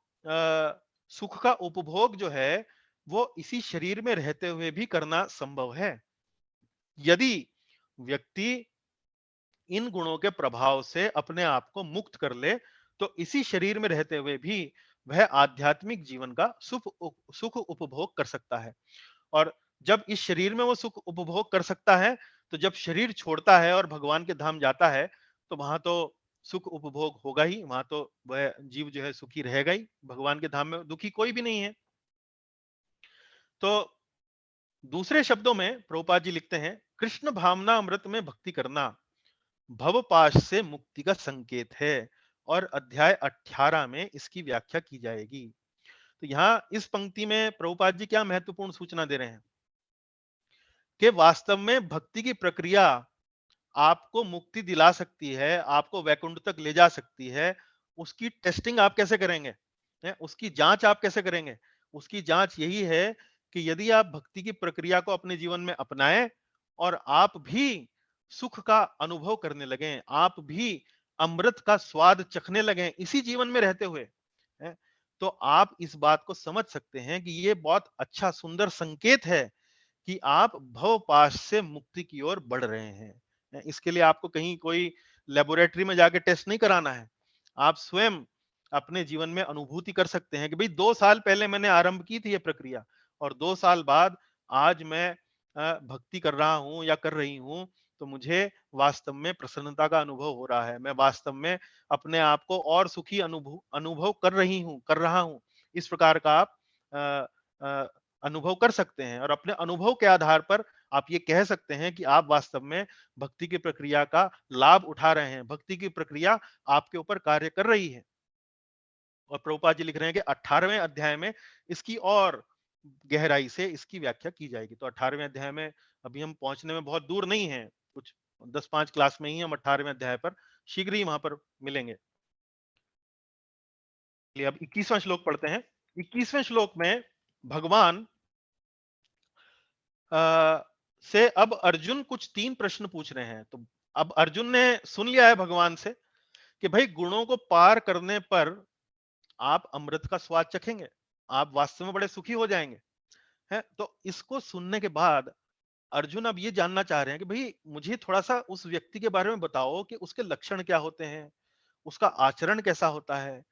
सुख का उपभोग जो है, वो इसी शरीर में रहते हुए भी करना संभव है। यदि व्यक्ति इन गुणों के प्रभाव से अपने आप को मुक्त कर ले, तो इसी शरीर में रहते हुए भी वह आध्यात्मिक जीवन का सुख उपभोग कर सकता है। और जब इस शरीर में वो सुख उपभोग कर सकता है, तो जब शरीर छोड़ता है और भगवान के धाम जाता है, तो वहां तो सुख उपभोग होगा ही, वहां तो वह जीव जो है सुखी रहेगा ही, भगवान के धाम में दुखी कोई भी नहीं है। तो दूसरे शब्दों में प्रभुपाद जी लिखते हैं, कृष्ण भावना अमृत में भक्ति करना भवपाश से मुक्ति का संकेत है, और अध्याय 18 में इसकी व्याख्या की जाएगी। तो यहाँ इस पंक्ति में प्रभुपाद जी क्या महत्वपूर्ण सूचना दे रहे हैं कि वास्तव में भक्ति की प्रक्रिया आपको मुक्ति दिला सकती है, आपको वैकुंठ तक ले जा सकती है। उसकी टेस्टिंग आप कैसे करेंगे? उसकी जांच आप कैसे करेंगे? उसकी जांच यही है कि यदि आप भक्ति की प्रक्रिया को अपने जीवन में अपनाएं और आप भी सुख का अनुभव करने लगें, आप भी अमृत का स्वाद चखने लगें इसी जीवन में रहते हुए, हैं, तो आप इस बात को समझ सकते हैं कि ये बहुत अच्छा सुंदर संकेत है कि आप भवपाश से मुक्ति की ओर बढ़ रहे हैं। इसके लिए आपको कहीं कोई लेबोरेटरी में जाके टेस्ट नहीं कराना है। आप स्वयं अपने जीवन में अनुभूति कर सकते हैं कि भाई 2 साल पहले मैंने आरंभ की थी ये प्रक्रिया और 2 साल बाद आज मैं भक्ति कर रहा हूँ या कर रही हूँ, तो मुझे वास्तव में प्रसन्नता का अनुभव हो रहा है। मैं वास्तव में अपने आप को और सुखी अनुभव कर रहा हूँ। इस प्रकार का आप अ, अ, अनुभव कर सकते हैं और अपने अनुभव के आधार पर आप ये कह सकते हैं कि आप वास्तव में भक्ति की प्रक्रिया का लाभ उठा रहे हैं। भक्ति की प्रक्रिया आपके ऊपर कार्य कर रही है। और प्रभुपाद जी लिख रहे हैं कि 18वें अध्याय में इसकी और गहराई से इसकी व्याख्या की जाएगी। तो 18वें अध्याय में अभी हम पहुंचने में बहुत दूर नहीं है, कुछ 10-5 क्लास में ही हम 18वें अध्याय पर शीघ्र ही वहां पर मिलेंगे। चलिए अब 21वां श्लोक पढ़ते हैं। 21वें श्लोक में भगवान से अब अर्जुन कुछ 3 प्रश्न पूछ रहे हैं। तो अब अर्जुन ने सुन लिया है भगवान से कि भाई गुणों को पार करने पर आप अमृत का स्वाद चखेंगे, आप वास्तव में बड़े सुखी हो जाएंगे, है। तो इसको सुनने के बाद अर्जुन अब ये जानना चाह रहे हैं कि भाई मुझे थोड़ा सा उस व्यक्ति के बारे में बताओ कि उसके लक्षण क्या होते हैं, उसका आचरण कैसा होता है।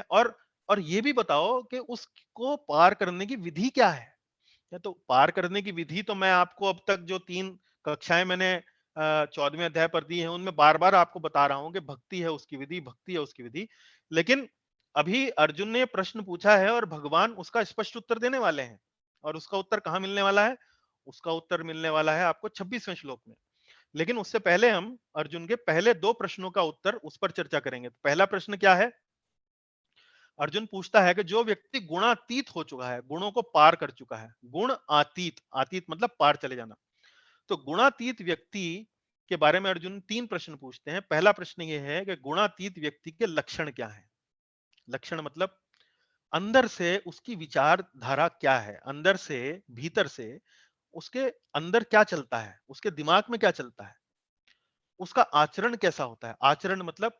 और ये भी बताओ कि उसको पार करने की विधि क्या है। तो पार करने की विधि तो मैं आपको अब तक जो 3 कक्षाएं मैंने 14वें अध्याय पर दी हैं उनमें बार-बार आपको बता रहा हूं कि भक्ति है उसकी विधि, भक्ति है उसकी विधि। लेकिन अभी अर्जुन ने प्रश्न पूछा है और भगवान उसका स्पष्ट उत्तर देने वाले हैं। और उसका उत्तर कहां मिलने वाला है? उसका उत्तर मिलने वाला है आपको 26वें श्लोक में। लेकिन उससे पहले हम अर्जुन के पहले 2 प्रश्नों का उत्तर उस पर चर्चा करेंगे। तो पहला प्रश्न क्या है? अर्जुन पूछता है कि जो व्यक्ति गुणातीत हो चुका है, गुणों को पार कर चुका है, गुण आतीत, आतीत मतलब पार चले जाना। तो गुणातीत व्यक्ति के बारे में अर्जुन 3 प्रश्न पूछते हैं। पहला प्रश्न ये है कि गुणातीत व्यक्ति के लक्षण क्या हैं? लक्षण मतलब अंदर से उसकी विचारधारा क्या है? अंदर से, भीतर से उसके अंदर क्या चलता है? उसके दिमाग में क्या चलता है? उसका आचरण कैसा होता है? आचरण मतलब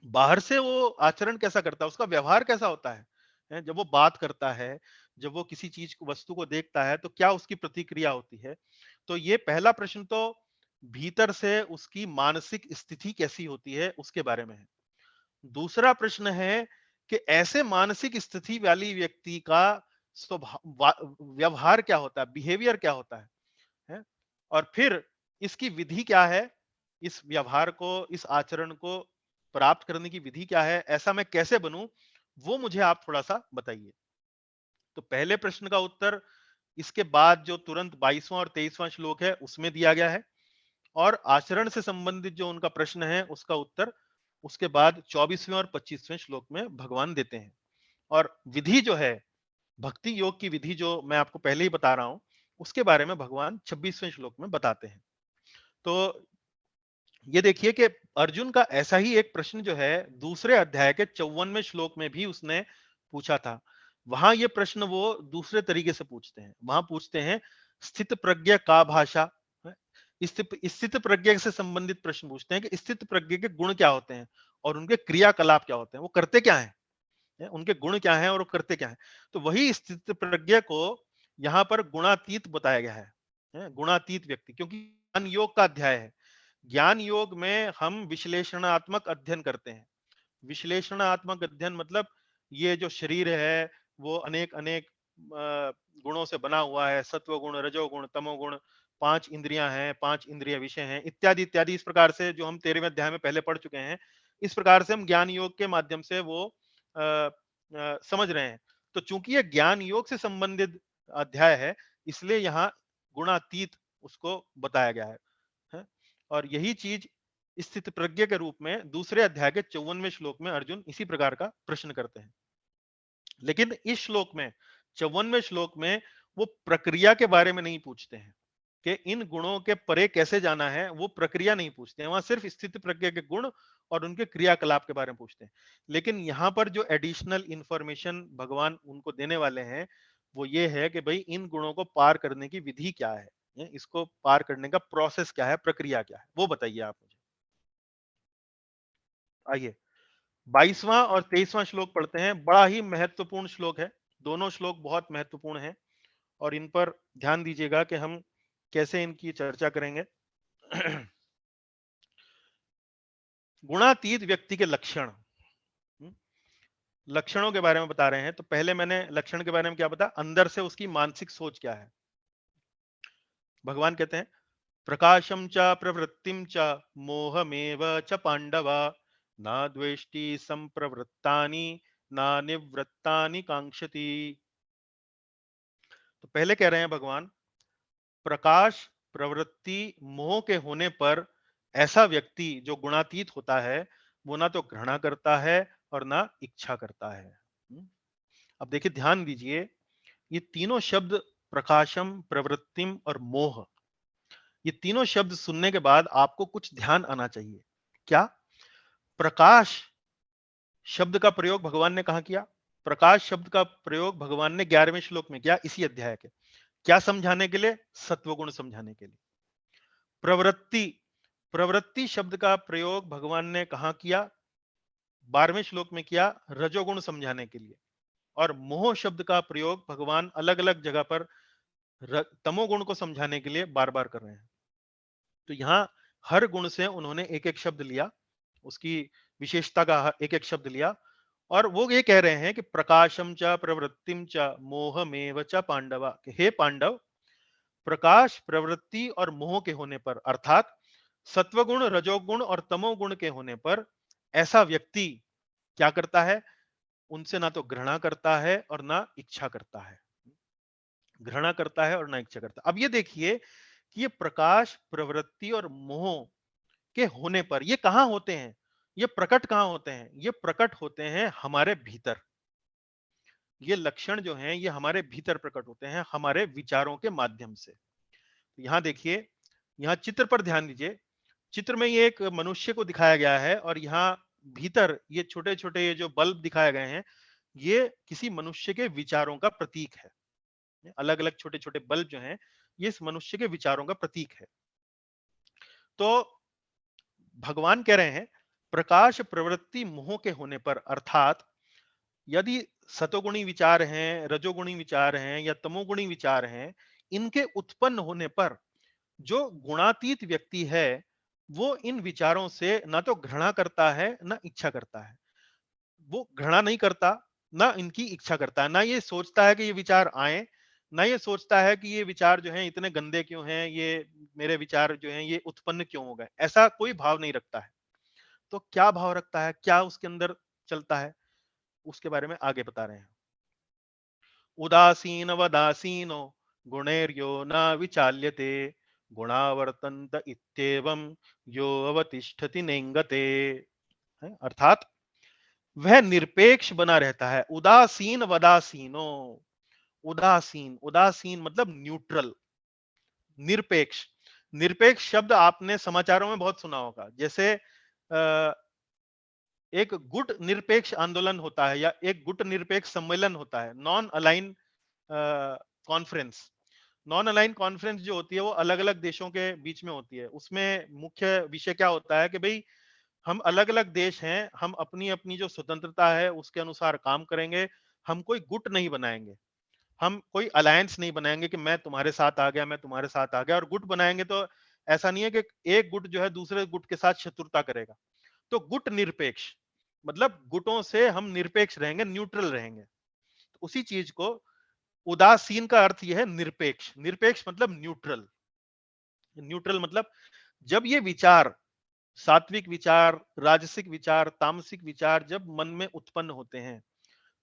बाहर से वो आचरण कैसा करता है, उसका व्यवहार कैसा होता है? जब वो बात करता है, जब वो किसी चीज को, वस्तु को देखता है, तो क्या उसकी प्रतिक्रिया होती है? तो ये पहला प्रश्न तो भीतर से उसकी मानसिक स्थिति कैसी होती है, उसके बारे में है। दूसरा प्रश्न है कि ऐसे मानसिक स्थिति वाली व्यक्ति का व्यवहार क्या होता है, बिहेवियर क्या होता है? और फिर इसकी विधि क्या है? इस व्यवहार को, इस आचरण को प्राप्त करने की विधि क्या है? ऐसा मैं कैसे बनूं? वो मुझे आप थोड़ा-सा बताइए। तो पहले प्रश्न का उत्तर इसके बाद जो तुरंत 22वां और 23वां श्लोक है, उसमें दिया गया है और आचरण से संबंधित जो उनका प्रश्न है, उसका उत्तर उसके बाद 24वें और 25वें श्लोक में भगवान देते हैं। और विधि जो है, भक्ति योग की विधि जो मैं आपको पहले ही बता रहा हूं, उसके बारे में भगवान 26वें श्लोक में बताते हैं। तो ये देखिए कि अर्जुन का ऐसा ही एक प्रश्न जो है दूसरे अध्याय के 54वें श्लोक में भी उसने पूछा था। वहां ये प्रश्न वो दूसरे तरीके से पूछते हैं। वहां पूछते हैं स्थित प्रज्ञ का भाषा, है? स्थित प्रज्ञ से संबंधित प्रश्न पूछते हैं कि स्थित प्रज्ञ के गुण क्या होते हैं और उनके क्रियाकलाप क्या होते हैं, वो करते क्या है? उनके गुण क्या हैं और वो करते क्या हैं। तो वही स्थित प्रज्ञ को यहाँ पर गुणातीत बताया गया है? गुणातीत व्यक्ति, क्योंकि ज्ञान योग का अध्याय है। ज्ञान योग में हम विश्लेषणात्मक अध्ययन करते हैं। विश्लेषणात्मक अध्ययन मतलब ये जो शरीर है वो अनेक अनेक गुणों से बना हुआ है, सत्व गुण, रजोगुण, तमोगुण, 5 इंद्रियां हैं, 5 इंद्रिय विषय हैं, इत्यादि इत्यादि। इस प्रकार से जो हम 13वें अध्याय में पहले पढ़ चुके हैं, इस प्रकार से हम ज्ञान योग के माध्यम से वो समझ रहे हैं। तो चूंकि ये ज्ञान योग से संबंधित अध्याय है, इसलिए यहाँ गुणातीत उसको बताया गया है? और यही चीज स्थित प्रज्ञ के रूप में दूसरे अध्याय के 54वें श्लोक में अर्जुन इसी प्रकार का प्रश्न करते हैं। लेकिन इस श्लोक में, 54वें श्लोक में, वो प्रक्रिया के बारे में नहीं पूछते हैं कि इन गुणों के परे कैसे जाना है। वो प्रक्रिया नहीं पूछते हैं, वहां सिर्फ स्थित प्रज्ञ के गुण और उनके क्रियाकलाप के बारे में पूछते हैं। लेकिन यहाँ पर जो एडिशनल इंफॉर्मेशन भगवान उनको देने वाले हैं, वो ये है कि भाई इन गुणों को पार करने की विधि क्या है? इसको पार करने का प्रोसेस क्या है, प्रक्रिया क्या है? वो बताइए आप मुझे। आइए 22वां और 23वां श्लोक पढ़ते हैं। बड़ा ही महत्वपूर्ण श्लोक है। दोनों श्लोक बहुत महत्वपूर्ण हैं और इन पर ध्यान दीजिएगा कि हम कैसे इनकी चर्चा करेंगे। गुणातीत व्यक्ति के लक्षण। हम्म, लक्षणों के बारे में बता रहे हैं। तो पहले मैंने लक्षण के बारे में क्या बताया, अंदर से उसकी मानसिक सोच क्या है। भगवान कहते हैं प्रकाशम च प्रवृत्तिम च मोहमेव च पांडव ना द्वेष्टि संप्रवृत्तानि ना निवृत्तानि कांक्षति। तो पहले कह रहे हैं भगवान, प्रकाश प्रवृत्ति मोह के होने पर ऐसा व्यक्ति जो गुणातीत होता है, वो ना तो घृणा करता है और ना इच्छा करता है। अब देखिए ध्यान दीजिए, ये तीनों शब्द प्रकाशम प्रवृत्तिम और मोह, ये तीनों शब्द सुनने के बाद आपको कुछ ध्यान आना चाहिए। क्या? प्रकाश शब्द का प्रयोग भगवान ने कहां किया? प्रकाश शब्द का प्रयोग भगवान ने 11वें श्लोक में किया, इसी अध्याय के। क्या समझाने के लिए? सत्वगुण समझाने के लिए। प्रवृत्ति, प्रवृत्ति शब्द का प्रयोग भगवान ने कहां किया? 12वें श्लोक में किया, रजोगुण समझाने के लिए। और मोह शब्द का प्रयोग भगवान अलग अलग जगह पर तमोगुण को समझाने के लिए बार बार कर रहे हैं। तो यहां हर गुण से उन्होंने एक एक शब्द लिया, उसकी विशेषता का एक एक शब्द लिया, और वो ये कह रहे हैं कि प्रकाशम च प्रवृत्तिम च मोहमेव च पांडवा, कि हे पांडव, प्रकाश प्रवृत्ति और मोह के होने पर, अर्थात सत्वगुण रजोगुण और तमोगुण के होने पर ऐसा व्यक्ति क्या करता है? उनसे ना तो घृणा करता है और ना इच्छा करता है। घृणा करता है और ना इच्छा करता है। अब ये देखिए कि ये प्रकाश प्रवृत्ति और मोह के होने पर ये कहां होते हैं? ये प्रकट कहां होते हैं? ये प्रकट होते हैं हमारे भीतर। ये लक्षण जो हैं ये हमारे भीतर प्रकट होते हैं, हमारे विचारों के माध्यम से। यहां देखिए, यहां चित्र पर ध्यान दीजिए। चित्र में ये एक मनुष्य को दिखाया गया है और यहाँ भीतर ये छोटे छोटे ये जो बल्ब दिखाए गए हैं, ये किसी मनुष्य के विचारों का प्रतीक है। अलग अलग छोटे छोटे बल्ब जो हैं, ये इस मनुष्य के विचारों का प्रतीक है। तो भगवान कह रहे हैं प्रकाश प्रवृत्ति मोह के होने पर, अर्थात यदि सतोगुणी विचार हैं, रजोगुणी विचार हैं या तमोगुणी विचार हैं, इनके उत्पन्न होने पर जो गुणातीत व्यक्ति है, वो इन विचारों से ना तो घृणा करता है ना इच्छा करता है। वो घृणा नहीं करता, ना इनकी इच्छा करता है, ना ये सोचता है कि ये विचार आए, ना ये सोचता है कि ये विचार जो हैं इतने गंदे क्यों हैं, ये मेरे विचार जो हैं ये उत्पन्न क्यों हो गए। ऐसा कोई भाव नहीं रखता है। तो क्या भाव रखता है, क्या उसके अंदर चलता है, उसके बारे में आगे बता रहे हैं। उदासीन वदासीनो गुणैर्यो न विचाल्यते गुणावर्तन्त इत्येवं यो अवतिष्ठति नेंगते। अर्थात वह निरपेक्ष बना रहता है। उदासीन वदासीनो, उदासीन, उदासीन मतलब न्यूट्रल, निरपेक्ष। निरपेक्ष शब्द आपने समाचारों में बहुत सुना होगा। जैसे एक गुट निरपेक्ष आंदोलन होता है या एक गुट निरपेक्ष सम्मेलन होता है, non align conference. Non align conference जो होती है वो अलग अलग देशों के बीच में होती है। उसमें मुख्य विषय क्या होता है कि भाई हम अलग अलग देश हैं, हम अपनी अपनी जो स्वतंत्रता है उसके अनुसार काम करेंगे। हम कोई गुट नहीं बनाएंगे, हम कोई अलायंस नहीं बनाएंगे कि मैं तुम्हारे साथ आ गया, मैं तुम्हारे साथ आ गया। और गुट बनाएंगे तो ऐसा नहीं है कि एक गुट जो है दूसरे गुट के साथ शत्रुता करेगा। तो गुट निरपेक्ष मतलब गुटों से हम निरपेक्ष रहेंगे, न्यूट्रल रहेंगे। तो उसी चीज को उदासीन का अर्थ यह है निरपेक्ष। निरपेक्ष मतलब न्यूट्रल। न्यूट्रल मतलब जब ये विचार, सात्विक विचार, राजसिक विचार, तामसिक विचार जब मन में उत्पन्न होते हैं,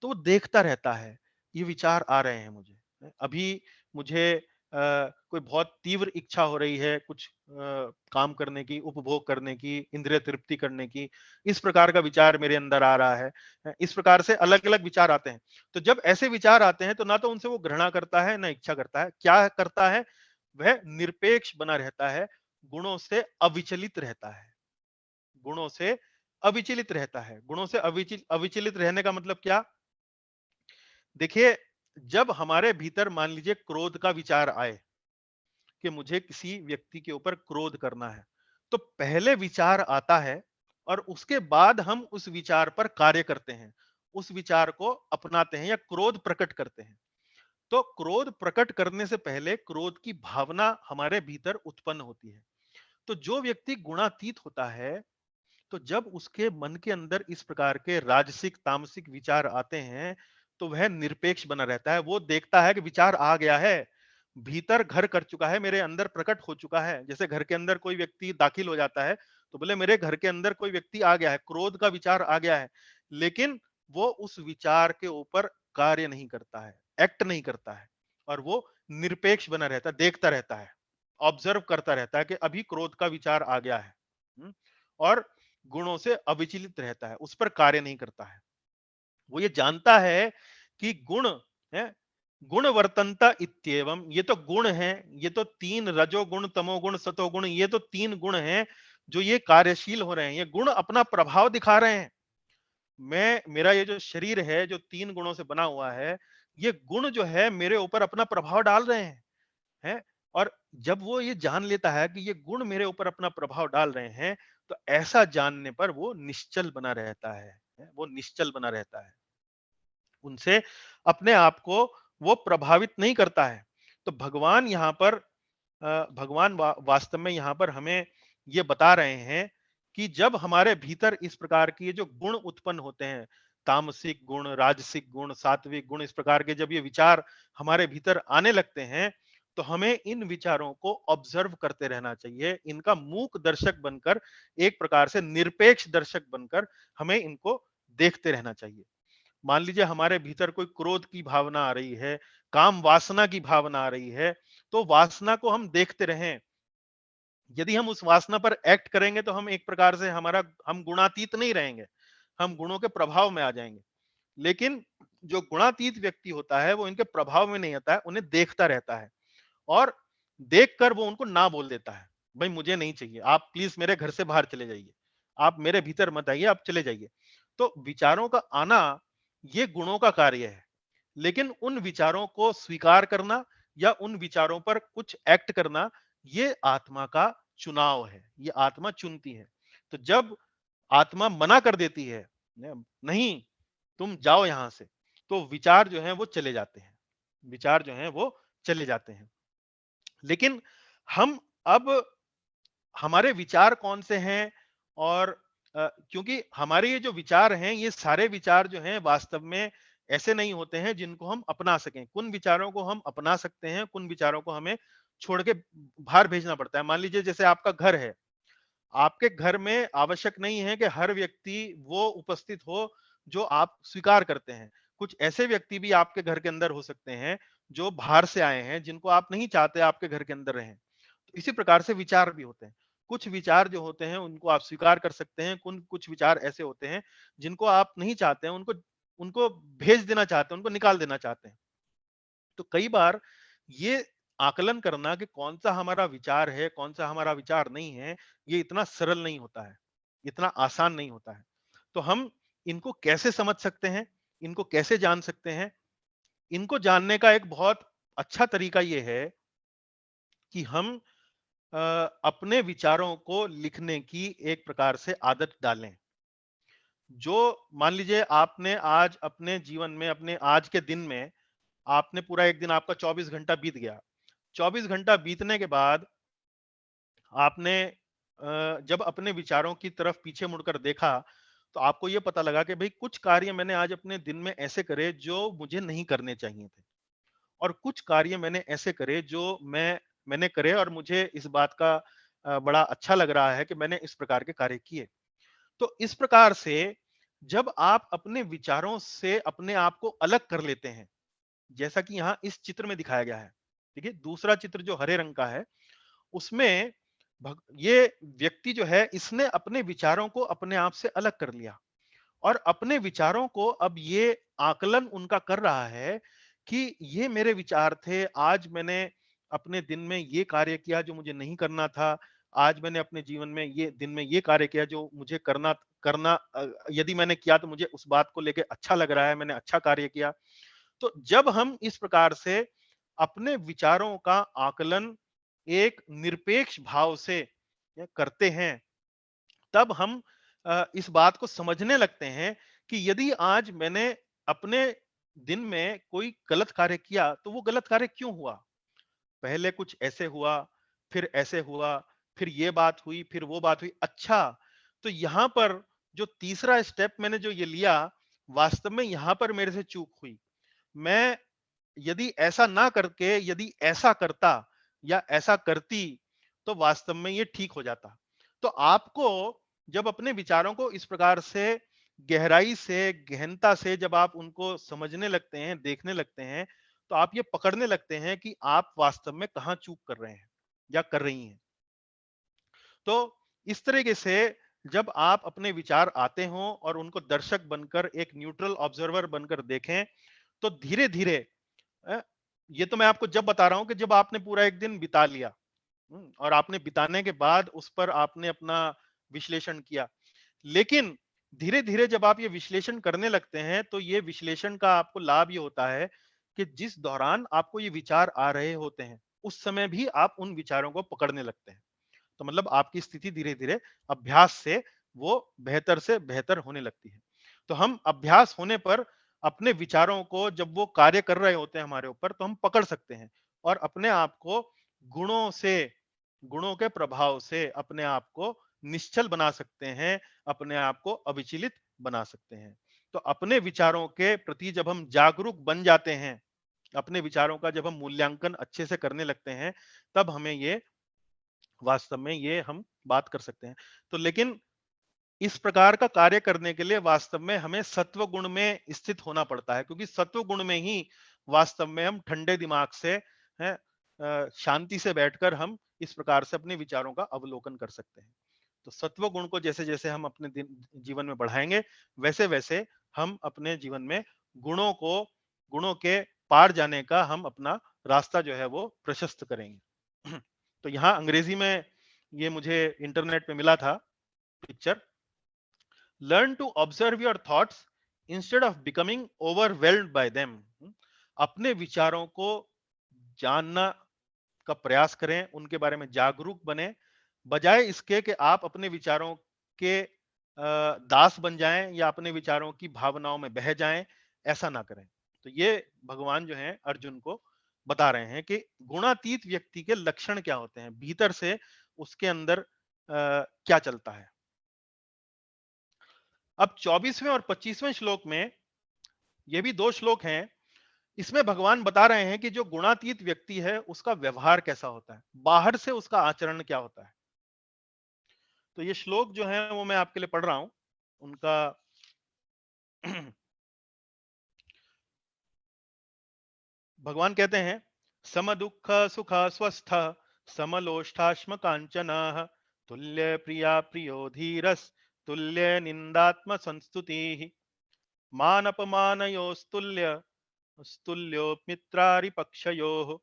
तो वो देखता रहता है, ये विचार आ रहे हैं मुझे। अभी मुझे कोई बहुत तीव्र इच्छा हो रही है कुछ काम करने की, उपभोग करने की, इंद्रिय तृप्ति करने की, इस प्रकार का विचार मेरे अंदर आ रहा है। इस प्रकार से अलग अलग विचार आते हैं। तो जब ऐसे विचार आते हैं तो ना तो उनसे वो घृणा करता है ना इच्छा करता है। क्या करता है? वह निरपेक्ष बना रहता है, गुणों से अविचलित रहता है, गुणों से अविचलित रहता है। गुणों से अविचलित रहने का मतलब क्या? देखिए, जब हमारे भीतर मान लीजिए क्रोध का विचार आए कि मुझे किसी व्यक्ति के ऊपर क्रोध करना है, तो पहले विचार आता है और उसके बाद हम उस विचार पर कार्य करते हैं, उस विचार को अपनाते हैं या क्रोध प्रकट करते हैं। तो क्रोध प्रकट करने से पहले क्रोध की भावना हमारे भीतर उत्पन्न होती है। तो जो व्यक्ति गुणातीत होता है, तो जब उसके मन के अंदर इस प्रकार के राजसिक तामसिक विचार आते हैं, तो वह निरपेक्ष बना रहता है। वो देखता है कि विचार आ गया है, भीतर घर कर चुका है, मेरे अंदर प्रकट हो चुका है। जैसे घर के अंदर कोई व्यक्ति दाखिल हो जाता है, तो बोले मेरे घर के अंदर कोई व्यक्ति आ गया है, क्रोध का विचार आ गया है, लेकिन वो उस विचार के ऊपर कार्य नहीं करता है, एक्ट नहीं करता है, और वो निरपेक्ष बना रहता है, देखता रहता है, ऑब्जर्व करता रहता है कि अभी क्रोध का विचार आ गया है। और गुणों से अविचलित रहता है, उस पर कार्य नहीं करता है। वो ये जानता है कि गुण है, गुण वर्तनता इत्येवम, ये तो गुण है, ये तो तीन रजोगुण तमोगुण सतोगुण, ये तो तीन गुण हैं जो ये कार्यशील हो रहे हैं, ये गुण अपना प्रभाव दिखा रहे हैं। मैं मेरा ये जो शरीर है जो तीन गुणों से बना हुआ है, ये गुण जो है मेरे ऊपर अपना प्रभाव डाल रहे हैं। और जब वो ये जान लेता है कि ये गुण मेरे ऊपर अपना प्रभाव डाल रहे हैं, तो ऐसा जानने पर वो निश्चल बना रहता है, वो निश्चल बना रहता है, उनसे अपने आप को वो प्रभावित नहीं करता है। तो भगवान यहाँ पर भगवान वास्तव में यहाँ पर हमें ये बता रहे हैं कि जब हमारे भीतर इस प्रकार की ये जो गुण उत्पन्न होते हैं, तामसिक गुण, राजसिक गुण, सात्विक गुण, इस प्रकार के जब ये विचार हमारे भीतर आने लगते हैं, तो हमें इन विचारों को ऑब्जर्व करते रहना चाहिए, इनका मूक दर्शक बनकर, एक प्रकार से निरपेक्ष दर्शक बनकर हमें इनको देखते रहना चाहिए। मान लीजिए हमारे भीतर कोई क्रोध की भावना आ रही है, काम वासना की भावना आ रही है, तो वासना को हम देखते रहें। यदि हम उस वासना पर एक्ट करेंगे तो हम एक प्रकार से हम गुणातीत नहीं रहेंगे, हम गुणों के प्रभाव में आ जाएंगे। लेकिन जो गुणातीत व्यक्ति होता है वो इनके प्रभाव में नहीं आता है, उन्हें देखता रहता है, और देखकर वो उनको ना बोल देता है, भाई मुझे नहीं चाहिए, आप प्लीज मेरे घर से बाहर चले जाइए, आप मेरे भीतर मत आइए, आप चले जाइए। तो विचारों का आना ये गुणों का कार्य है, लेकिन उन विचारों को स्वीकार करना या उन विचारों पर कुछ एक्ट करना, ये आत्मा का चुनाव है, ये आत्मा चुनती है। तो जब आत्मा मना कर देती है, नहीं तुम जाओ यहां से, तो विचार जो है वो चले जाते हैं, विचार जो है वो चले जाते हैं। लेकिन हम अब हमारे विचार कौन से हैं, और क्योंकि हमारे ये जो विचार हैं, ये सारे विचार जो हैं वास्तव में ऐसे नहीं होते हैं जिनको हम अपना सकें। कुन विचारों को हम अपना सकते हैं, कुन विचारों को हमें छोड़ के बाहर भेजना पड़ता है। मान लीजिए जैसे आपका घर है, आपके घर में आवश्यक नहीं है कि हर व्यक्ति वो उपस्थित हो जो आप स्वीकार करते हैं। कुछ ऐसे व्यक्ति भी आपके घर के अंदर हो सकते हैं जो बाहर से आए हैं, जिनको आप नहीं चाहते आपके घर के अंदर रहें। तो इसी प्रकार से विचार भी होते हैं। कुछ विचार जो होते हैं उनको आप स्वीकार कर सकते हैं, कुछ विचार ऐसे होते हैं जिनको आप नहीं चाहते हैं, उनको उनको भेज देना चाहते हैं, उनको निकाल देना चाहते हैं। तो कई बार ये आकलन करना कि कौन-सा हमारा विचार है, कौन-सा हमारा विचार नहीं है, ये इतना सरल नहीं होता है, इतना आसान नहीं होता है। तो हम इनको कैसे समझ सकते हैं? इनको कैसे जान सकते हैं? इनको जानने का एक बहुत अच्छा तरीका ये है कि हम अ, अपने विचारों को लिखने की एक प्रकार से आदत डालें। जो मान लीजिए आपने आज अपने जीवन में, अपने आज के दिन में, आपने पूरा एक दिन आपका 24 घंटा बीत गया। 24 घंटा बीतने के बाद आपने जब अपने विचारों की तरफ पीछे मुड़कर देखा, तो आपको ये पता लगा कि भई कुछ कार्य मैंने आज अपने दिन में ऐसे करे जो मुझे नहीं करने चाहिए थे, और कुछ कार्य मैंने ऐसे करे जो मैंने करे और मुझे इस बात का बड़ा अच्छा लग रहा है कि मैंने इस प्रकार के कार्य किए। तो इस प्रकार से जब आप अपने विचारों से अपने आप को अलग कर लेते हैं, जैसा कि यहाँ इस चित्र में दिखाया गया है। देखिए दूसरा चित्र जो हरे रंग का है, उसमें ये व्यक्ति जो है इसने अपने विचारों को अपने आप से अलग कर लिया, और अपने विचारों को अब ये आकलन उनका कर रहा है कि ये मेरे विचार थे, आज मैंने अपने दिन में ये कार्य किया जो मुझे नहीं करना था, आज मैंने अपने जीवन में ये दिन में ये कार्य किया जो मुझे करना करना यदि मैंने किया तो मुझे उस बात को लेके अच्छा लग रहा है, मैंने अच्छा कार्य किया। तो जब हम इस प्रकार से अपने विचारों का आकलन एक निरपेक्ष भाव से करते हैं, तब हम इस बात को समझने लगते हैं कि यदि आज मैंने अपने दिन में कोई गलत कार्य किया, तो वो गलत कार्य क्यों हुआ? पहले कुछ ऐसे हुआ, फिर ऐसे हुआ, फिर ये बात हुई, फिर वो बात हुई। अच्छा, तो यहाँ पर जो तीसरा स्टेप मैंने जो ये लिया, वास्तव में यहाँ पर मेरे से चूक हुई। मैं यदि ऐसा ना करके यदि ऐसा करता या ऐसा करती, तो वास्तव में ये ठीक हो जाता। तो आपको जब अपने विचारों को इस प्रकार से गहराई से, गहनता से जब आप उनको समझने लगते हैं, देखने लगते हैं, तो आप ये पकड़ने लगते हैं कि आप वास्तव में कहाँ चूक कर रहे हैं या कर रही हैं। तो इस तरीके से जब आप अपने विचार आते हों और उनको दर्शक बनकर एक न्यूट्रल ऑब्जर्वर बनकर देखें, तो धीरे-धीरे अ, ये तो मैं आपको जब बता रहा हूं कि जब आपने पूरा एक दिन बिता लिया, और आपने बिताने के बाद उस पर आपने अपना विश्लेषण किया। लेकिन धीरे-धीरे जब आप ये विश्लेषण करने लगते हैं, तो ये विश्लेषण का आपको लाभ ये होता है कि जिस दौरान आपको ये विचार आ रहे होते हैं, उस समय भी आप उन विचारों को पकड़ने लगते हैं। तो मतलब आपकी स्थिति धीरे-धीरे अभ्यास से वो बेहतर से बेहतर होने लगती है। तो हम अभ्यास होने पर अपने विचारों को जब वो कार्य कर रहे होते हैं हमारे ऊपर, तो हम पकड़ सकते हैं और अपने आप को गुणों से, गुणों के प्रभाव से अपने आप को निश्चल बना सकते हैं, अपने आप को अविचलित बना सकते हैं। तो अपने विचारों के प्रति जब हम जागरूक बन जाते हैं, अपने विचारों का जब हम मूल्यांकन अच्छे से करने लगते हैं, तब हमें ये वास्तव में ये हम बात कर सकते हैं। तो लेकिन इस प्रकार का कार्य करने के लिए वास्तव में हमें सत्व गुण में स्थित होना पड़ता है, क्योंकि सत्व गुण में ही वास्तव में हम ठंडे दिमाग से हैं, शांति से बैठकर हम इस प्रकार से अपने विचारों का अवलोकन कर सकते हैं। तो सत्व गुण को जैसे जैसे हम अपने जीवन में बढ़ाएंगे, वैसे वैसे हम अपने जीवन में गुणों को, गुणों के पार जाने का हम अपना रास्ता जो है वो प्रशस्त करेंगे। तो यहाँ अंग्रेजी में ये मुझे इंटरनेट पे मिला था picture. Learn to observe your thoughts instead of becoming overwhelmed by them. अपने विचारों को जानना का प्रयास करें, उनके बारे में जागरूक बने, बजाय इसके कि आप अपने विचारों के दास बन जाएं या अपने विचारों की भावनाओं में बह जाएं, ऐसा ना करें। तो ये भगवान जो है अर्जुन को बता रहे हैं कि गुणातीत व्यक्ति के लक्षण क्या होते हैं, भीतर से उसके अंदर क्या चलता है। अब 24वें और 25वें श्लोक में, ये भी दो श्लोक हैं, इसमें भगवान बता रहे हैं कि जो गुणातीत व्यक्ति है उसका व्यवहार कैसा होता है, बाहर से उसका आचरण क्या होता है। तो ये श्लोक जो है वो मैं आपके लिए पढ़ रहा हूं उनका। भगवान कहते हैं, सम दुख सुख स्वस्थ समलोष्ठाश्म कांचन तुल्य प्रिया प्रियो धीरस तुल्य निंदात्म संस्तुति मानपमानयोस्तुल्य स्तुल्यो मित्रारिपक्षयोः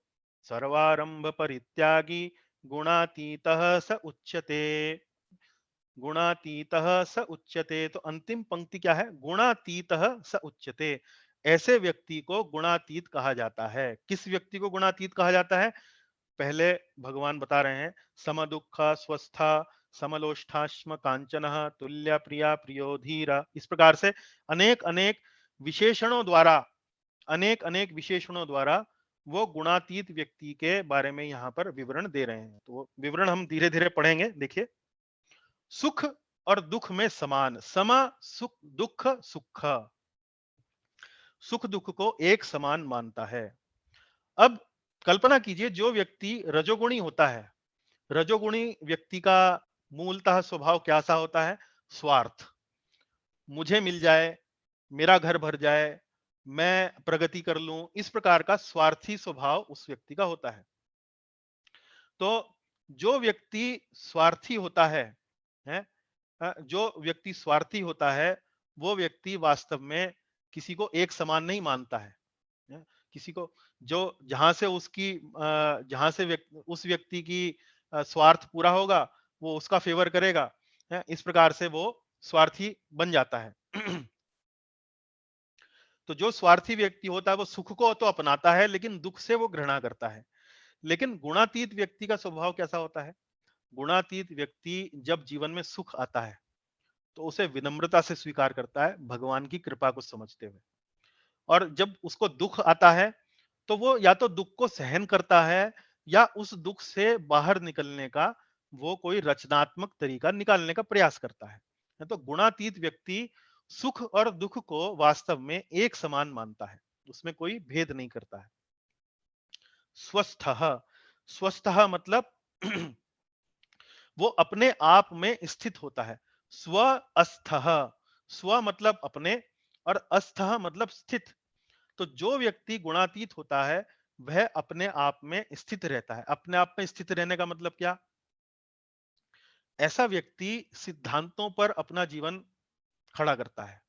सर्वारंभ परित्यागी गुणातीतः स उच्यते। गुणातीतः स उच्यते, तो अंतिम पंक्ति क्या है, गुणातीतः स उच्यते। ऐसे व्यक्ति को गुणातीत कहा जाता है। किस व्यक्ति को गुणातीत कहा जाता है? पहले भगवान बता रहे हैं, सम दुख स्वस्था समलोष्ठाश्म कांचन तुल्य प्रिया प्रियो धीरा। इस प्रकार से अनेक अनेक विशेषणों द्वारा, अनेक अनेक विशेषणों द्वारा वो गुणातीत व्यक्ति के बारे में यहाँ पर विवरण दे रहे हैं। तो वो विवरण हम धीरे धीरे पढ़ेंगे। देखिए, सुख और दुख में समान, समा सुख दुख सुख, सुख दुख को एक समान मानता है। अब कल्पना कीजिए, जो व्यक्ति रजोगुणी होता है, रजोगुणी व्यक्ति का मूलतः स्वभाव कैसा होता है? स्वार्थ। मुझे मिल जाए, मेरा घर भर जाए, मैं प्रगति कर लूं, इस प्रकार का स्वार्थी स्वभाव उस व्यक्ति का होता है। तो जो व्यक्ति स्वार्थी होता है, जो व्यक्ति स्वार्थी होता है, वो व्यक्ति वास्तव में किसी को एक समान नहीं मानता है। किसी को जो जहां से उसकी जहां से उस व्यक्ति की स्वार्थ पूरा होगा, वो उसका फेवर करेगा। इस प्रकार से वो स्वार्थी बन जाता है। तो जो स्वार्थी व्यक्ति होता है वो सुख को तो अपनाता है लेकिन दुख से वो घृणा करता है। लेकिन गुणातीत व्यक्ति का स्वभाव कैसा होता है? गुणातीत व्यक्ति जब जीवन में सुख आता है तो उसे विनम्रता से स्वीकार करता है, भगवान की कृपा को समझते हुए। और जब उसको दुख आता है तो वो या तो दुख को सहन करता है या उस दुख से बाहर निकलने का वो कोई रचनात्मक तरीका निकालने का प्रयास करता है। तो गुणातीत व्यक्ति सुख और दुख को वास्तव में एक समान मानता है, उसमें कोई भेद नहीं करता है। स्वस्थ स्वस्थ मतलब वो अपने आप में स्थित होता है। स्व अस्थ, स्व मतलब अपने और अस्थ मतलब स्थित। तो जो व्यक्ति गुणातीत होता है वह अपने आप में स्थित रहता है। अपने आप में स्थित रहने का मतलब क्या? ऐसा व्यक्ति सिद्धांतों पर अपना जीवन खड़ा करता है।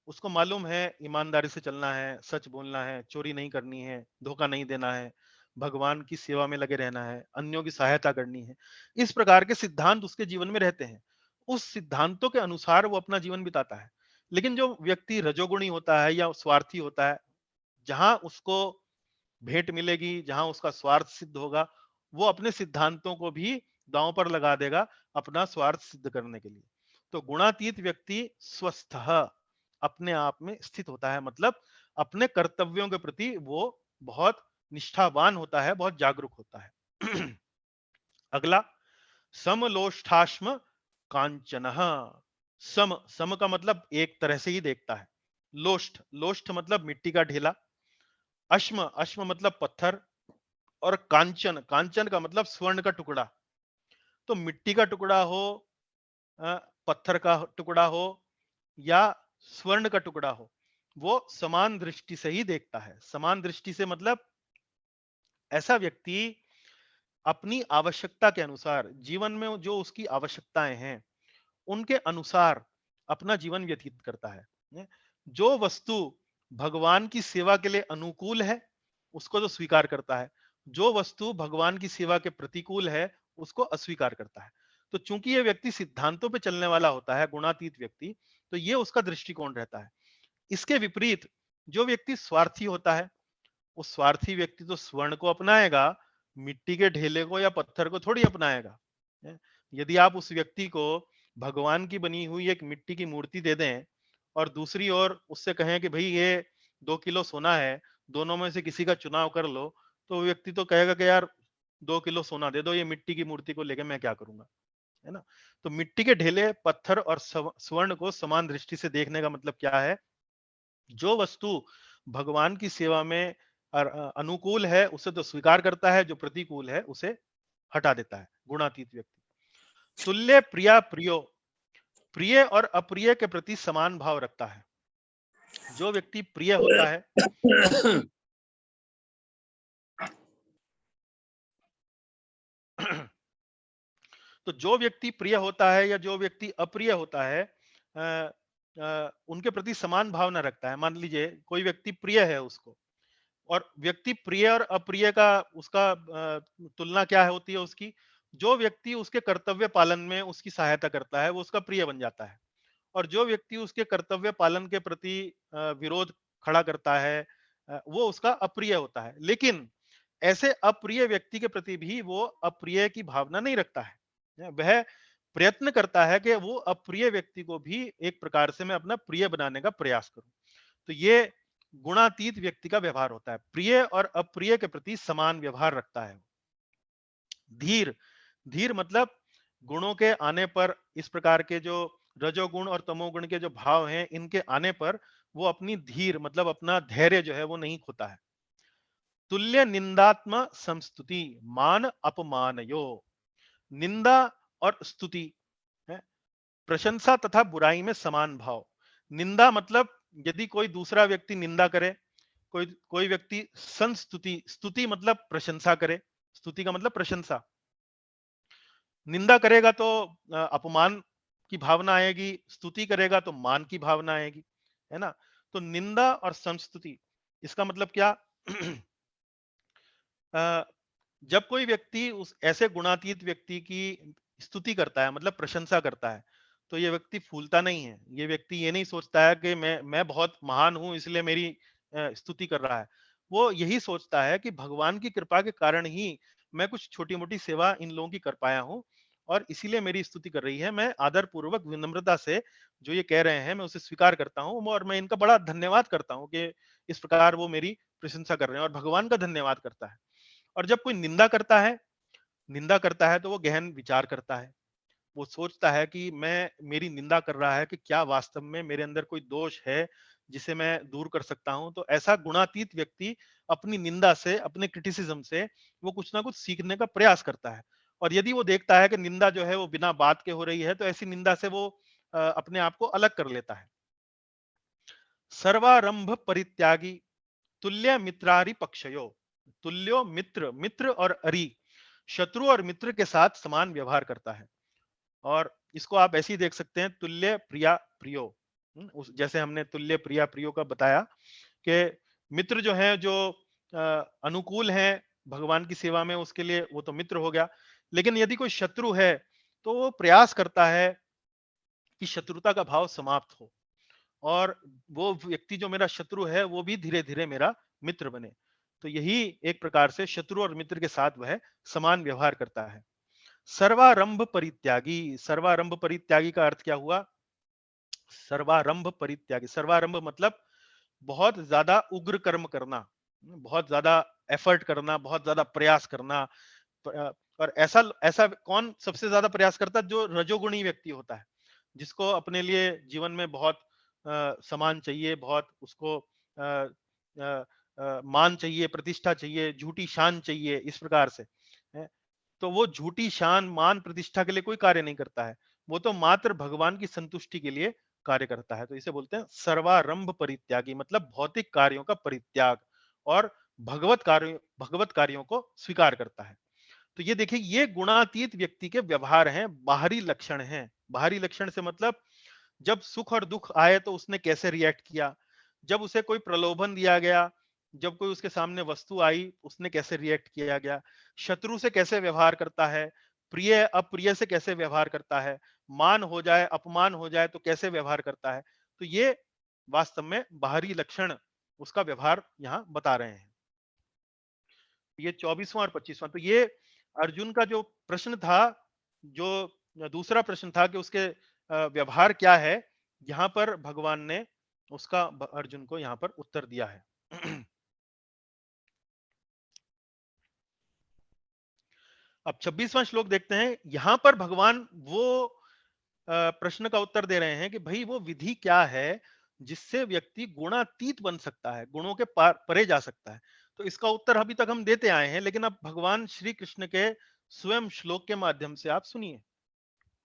उसको मालूम है ईमानदारी से चलना है, सच बोलना है, चोरी नहीं करनी है, धोखा नहीं देना है, भगवान की सेवा में लगे रहना है, अन्यों की सहायता करनी है। इस प्रकार के सिद्धांत उसके जीवन में रहते हैं। उस सिद्धांतों के अनुसार वो अपना जीवन बिताता है। लेकिन जो व्यक्ति रजोगुणी होता है या स्वार्थी होता है, जहां उसको भेंट मिलेगी, जहां उसका स्वार्थ सिद्ध होगा, वो अपने सिद्धांतों को भी दांव पर लगा देगा अपना स्वार्थ सिद्ध करने के लिए। तो गुणातीत व्यक्ति स्वस्थ अपने आप में स्थित होता है, मतलब अपने कर्तव्यों के प्रति वो बहुत निष्ठावान होता है, बहुत जागरूक होता है। अगला, समलोष्ठाश्म कांचन। सम सम का मतलब एक तरह से ही देखता है। लोष्ठ लोष्ठ मतलब मिट्टी का ढेला। अश्म अश्म मतलब पत्थर। और कांचन कांचन का मतलब स्वर्ण का टुकड़ा। तो मिट्टी का टुकड़ा हो, अ, पत्थर का टुकड़ा हो या स्वर्ण का टुकड़ा हो, वो समान दृष्टि से ही देखता है। समान दृष्टि से मतलब ऐसा व्यक्ति अपनी आवश्यकता के अनुसार, जीवन में जो उसकी आवश्यकताएं हैं उनके अनुसार अपना जीवन व्यतीत करता है। ने? जो वस्तु भगवान की सेवा के लिए अनुकूल है उसको तो स्वीकार करता है, जो वस्तु भगवान की सेवा के प्रतिकूल है उसको अस्वीकार करता है। तो चूंकि ये व्यक्ति सिद्धांतों पे चलने वाला होता है, गुणातीत व्यक्ति, तो ये उसका दृष्टिकोण रहता है। इसके विपरीत जो व्यक्ति स्वार्थी होता है, वो स्वार्थी व्यक्ति तो स्वर्ण को अपनाएगा, मिट्टी के ढेले को या पत्थर को थोड़ी अपनाएगा। है? यदि आप उस व्यक्ति को भगवान की बनी हुई एक मिट्टी की मूर्ति दे दें और दूसरी ओर उससे कहें कि भाई ये 2 किलो सोना है, दोनों में से किसी का चुनाव कर लो, तो वो व्यक्ति तो कहेगा कि यार 2 किलो सोना दे दो, ये मिट्टी की मूर्ति को लेके मैं क्या करूंगा। है ना? तो मिट्टी के ढेले, पत्थर और स्वर्ण को समान दृष्टि से देखने का मतलब क्या है? जो वस्तु भगवान की सेवा में अनुकूल है उसे तो स्वीकार करता है, जो प्रतिकूल है उसे हटा देता है, गुणातीत व्यक्ति। तुल्य प्रिया प्रियो, प्रिय और अप्रिय के प्रति समान भाव रखता है। जो व्यक्ति प्रिय होता है, तो जो व्यक्ति प्रिय होता है या जो व्यक्ति अप्रिय होता है, उनके प्रति समान भावना रखता है। मान लीजिए कोई व्यक्ति प्रिय है उसको, और व्यक्ति प्रिय और अप्रिय का उसका तुलना क्या है होती है उसकी? जो व्यक्ति उसके कर्तव्य पालन में उसकी सहायता करता है वो उसका प्रिय बन जाता है, और जो व्यक्ति उसके कर्तव्य पालन के प्रति विरोध खड़ा करता है, वो उसका अप्रिय होता है। लेकिन ऐसे अप्रिय व्यक्ति के प्रति भी वो अप्रिय की भावना नहीं रखता है। वह प्रयत्न करता है कि वो अप्रिय व्यक्ति को भी एक प्रकार से मैं अपना प्रिय बनाने का प्रयास करूं। तो ये गुणातीत व्यक्ति का व्यवहार होता है, प्रिय और अप्रिय के प्रति समान व्यवहार रखता है। धीर धीर मतलब गुणों के आने पर, इस प्रकार के जो रजोगुण और तमोगुण के जो भाव हैं इनके आने पर वो अपनी धीर मतलब अपना धैर्य जो है वो नहीं खोता है। तुल्य निंदात्म संस्तुति, मान अपमानयो। निंदा और स्तुति है, प्रशंसा तथा बुराई में समान भाव। निंदा मतलब यदि कोई दूसरा व्यक्ति निंदा करे, कोई कोई व्यक्ति संस्तुति, स्तुति मतलब प्रशंसा करे, स्तुति का मतलब प्रशंसा। निंदा करेगा तो अपमान की भावना आएगी, स्तुति करेगा तो मान की भावना आएगी। है ना? तो निंदा और संस्तुति, इसका मतलब क्या? अ, जब कोई व्यक्ति उस ऐसे गुणातीत व्यक्ति की स्तुति करता है मतलब प्रशंसा करता है, तो ये व्यक्ति फूलता नहीं है। ये व्यक्ति ये नहीं सोचता है कि मैं बहुत महान हूँ इसलिए मेरी स्तुति कर रहा है। वो यही सोचता है कि भगवान की कृपा के कारण ही मैं कुछ छोटी-मोटी सेवा इन लोगों की कर पाया हूँ और इसीलिए मेरी स्तुति कर रही है। मैं आदर पूर्वक विनम्रता से जो ये कह रहे हैं मैं उसे स्वीकार करता हूँ और मैं इनका बड़ा धन्यवाद करता हूँ कि इस प्रकार वो मेरी प्रशंसा कर रहे हैं और भगवान का धन्यवाद करता है। और जब कोई निंदा करता है तो वो गहन विचार करता है। वो सोचता है कि मैं मेरी निंदा कर रहा है कि क्या वास्तव में मेरे अंदर कोई दोष है जिसे मैं दूर कर सकता हूं। तो ऐसा गुणातीत व्यक्ति अपनी निंदा से, अपने क्रिटिसिज्म से वो कुछ ना कुछ सीखने का प्रयास करता है। और यदि वो देखता है कि निंदा जो है वो बिना बात के हो रही है तो ऐसी निंदा से वो अपने आप को अलग कर लेता है। सर्वारंभ परित्यागी तुल्य मित्रारि पक्षयो। तुल्यो मित्र, मित्र और अरि, शत्रु और मित्र के साथ समान व्यवहार करता है। और इसको आप ऐसे ही देख सकते हैं, तुल्य प्रिया प्रियो। जैसे हमने तुल्य प्रिया प्रियो का बताया कि मित्र जो है, जो अनुकूल हैं भगवान की सेवा में, उसके लिए वो तो मित्र हो गया। लेकिन यदि कोई शत्रु है तो वो प्रयास करता है कि शत्रुता का भाव समाप्त हो और वो व्यक्ति जो मेरा शत्रु है वो भी धीरे धीरे मेरा मित्र बने। तो यही एक प्रकार से शत्रु और मित्र के साथ वह समान व्यवहार करता है। सर्वारंभ परित्यागी, सर्वारंभ परित्यागी का अर्थ क्या हुआ? सर्वारंभ परित्यागी, सर्वारंभ मतलब बहुत ज्यादा उग्र कर्म करना, बहुत ज्यादा एफर्ट करना, बहुत ज्यादा प्रयास करना। और ऐसा ऐसा कौन सबसे ज्यादा प्रयास करता है? जो रजोगुणी व्यक्ति होता है, जिसको अपने लिए जीवन में बहुत सम्मान चाहिए, बहुत उसको मान चाहिए, प्रतिष्ठा चाहिए, झूठी शान चाहिए, इस प्रकार से है। तो वो झूठी शान, मान, प्रतिष्ठा के लिए कोई कार्य नहीं करता है। वो तो मात्र भगवान की संतुष्टि के लिए कार्य करता है। तो इसे बोलते हैं सर्वारंभ परित्यागी, मतलब भौतिक कार्यों का परित्याग और भगवत कार्यों को स्वीकार करता है। तो ये देखिए, ये गुणातीत व्यक्ति के व्यवहार हैं, बाहरी लक्षण हैं। बाहरी लक्षण से मतलब जब सुख और दुख आए तो उसने कैसे रिएक्ट किया, जब उसे कोई प्रलोभन दिया गया, जब कोई उसके सामने वस्तु आई उसने कैसे रिएक्ट किया गया, शत्रु से कैसे व्यवहार करता है, प्रिय अप्रिय से कैसे व्यवहार करता है, मान हो जाए अपमान हो जाए तो कैसे व्यवहार करता है। तो ये वास्तव में बाहरी लक्षण उसका व्यवहार यहाँ बता रहे हैं। ये 24वां और 25वां, तो ये अर्जुन का जो प्रश्न था, जो दूसरा प्रश्न था कि उसके व्यवहार क्या है, यहाँ पर भगवान ने उसका अर्जुन को यहाँ पर उत्तर दिया है। अब 26वां श्लोक देखते हैं। यहां पर भगवान वो प्रश्न का उत्तर दे रहे हैं कि भाई वो विधि क्या है जिससे व्यक्ति गुणातीत बन सकता है, गुणों के परे जा सकता है। तो इसका उत्तर अभी तक हम देते आए हैं, लेकिन अब भगवान श्री कृष्ण के स्वयं श्लोक के माध्यम से आप सुनिए।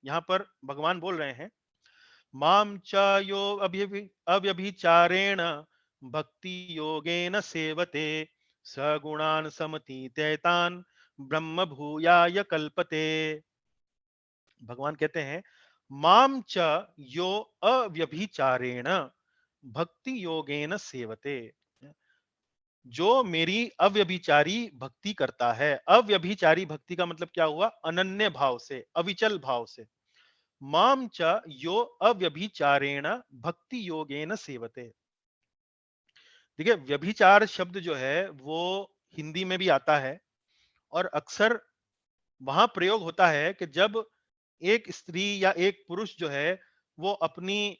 यहाँ पर भगवान बोल रहे हैं, माम च यो अव्यभिचारेण भक्ति योगेन सेवते सगुणान समतीतेतान ब्रह्म भूयाय कल्पते। भगवान कहते हैं, माम च यो अव्यभिचारेण भक्ति योगेन सेवते। जो मेरी अव्यभिचारी भक्ति करता है। अव्यभिचारी भक्ति का मतलब क्या हुआ? अनन्य भाव से, अविचल भाव से। माम च यो अव्यभिचारेण भक्ति योगेन सेवते। देखिए, व्यभिचार शब्द जो है वो हिंदी में भी आता है और अक्सर वहां प्रयोग होता है कि जब एक स्त्री या एक पुरुष जो है वो अपनी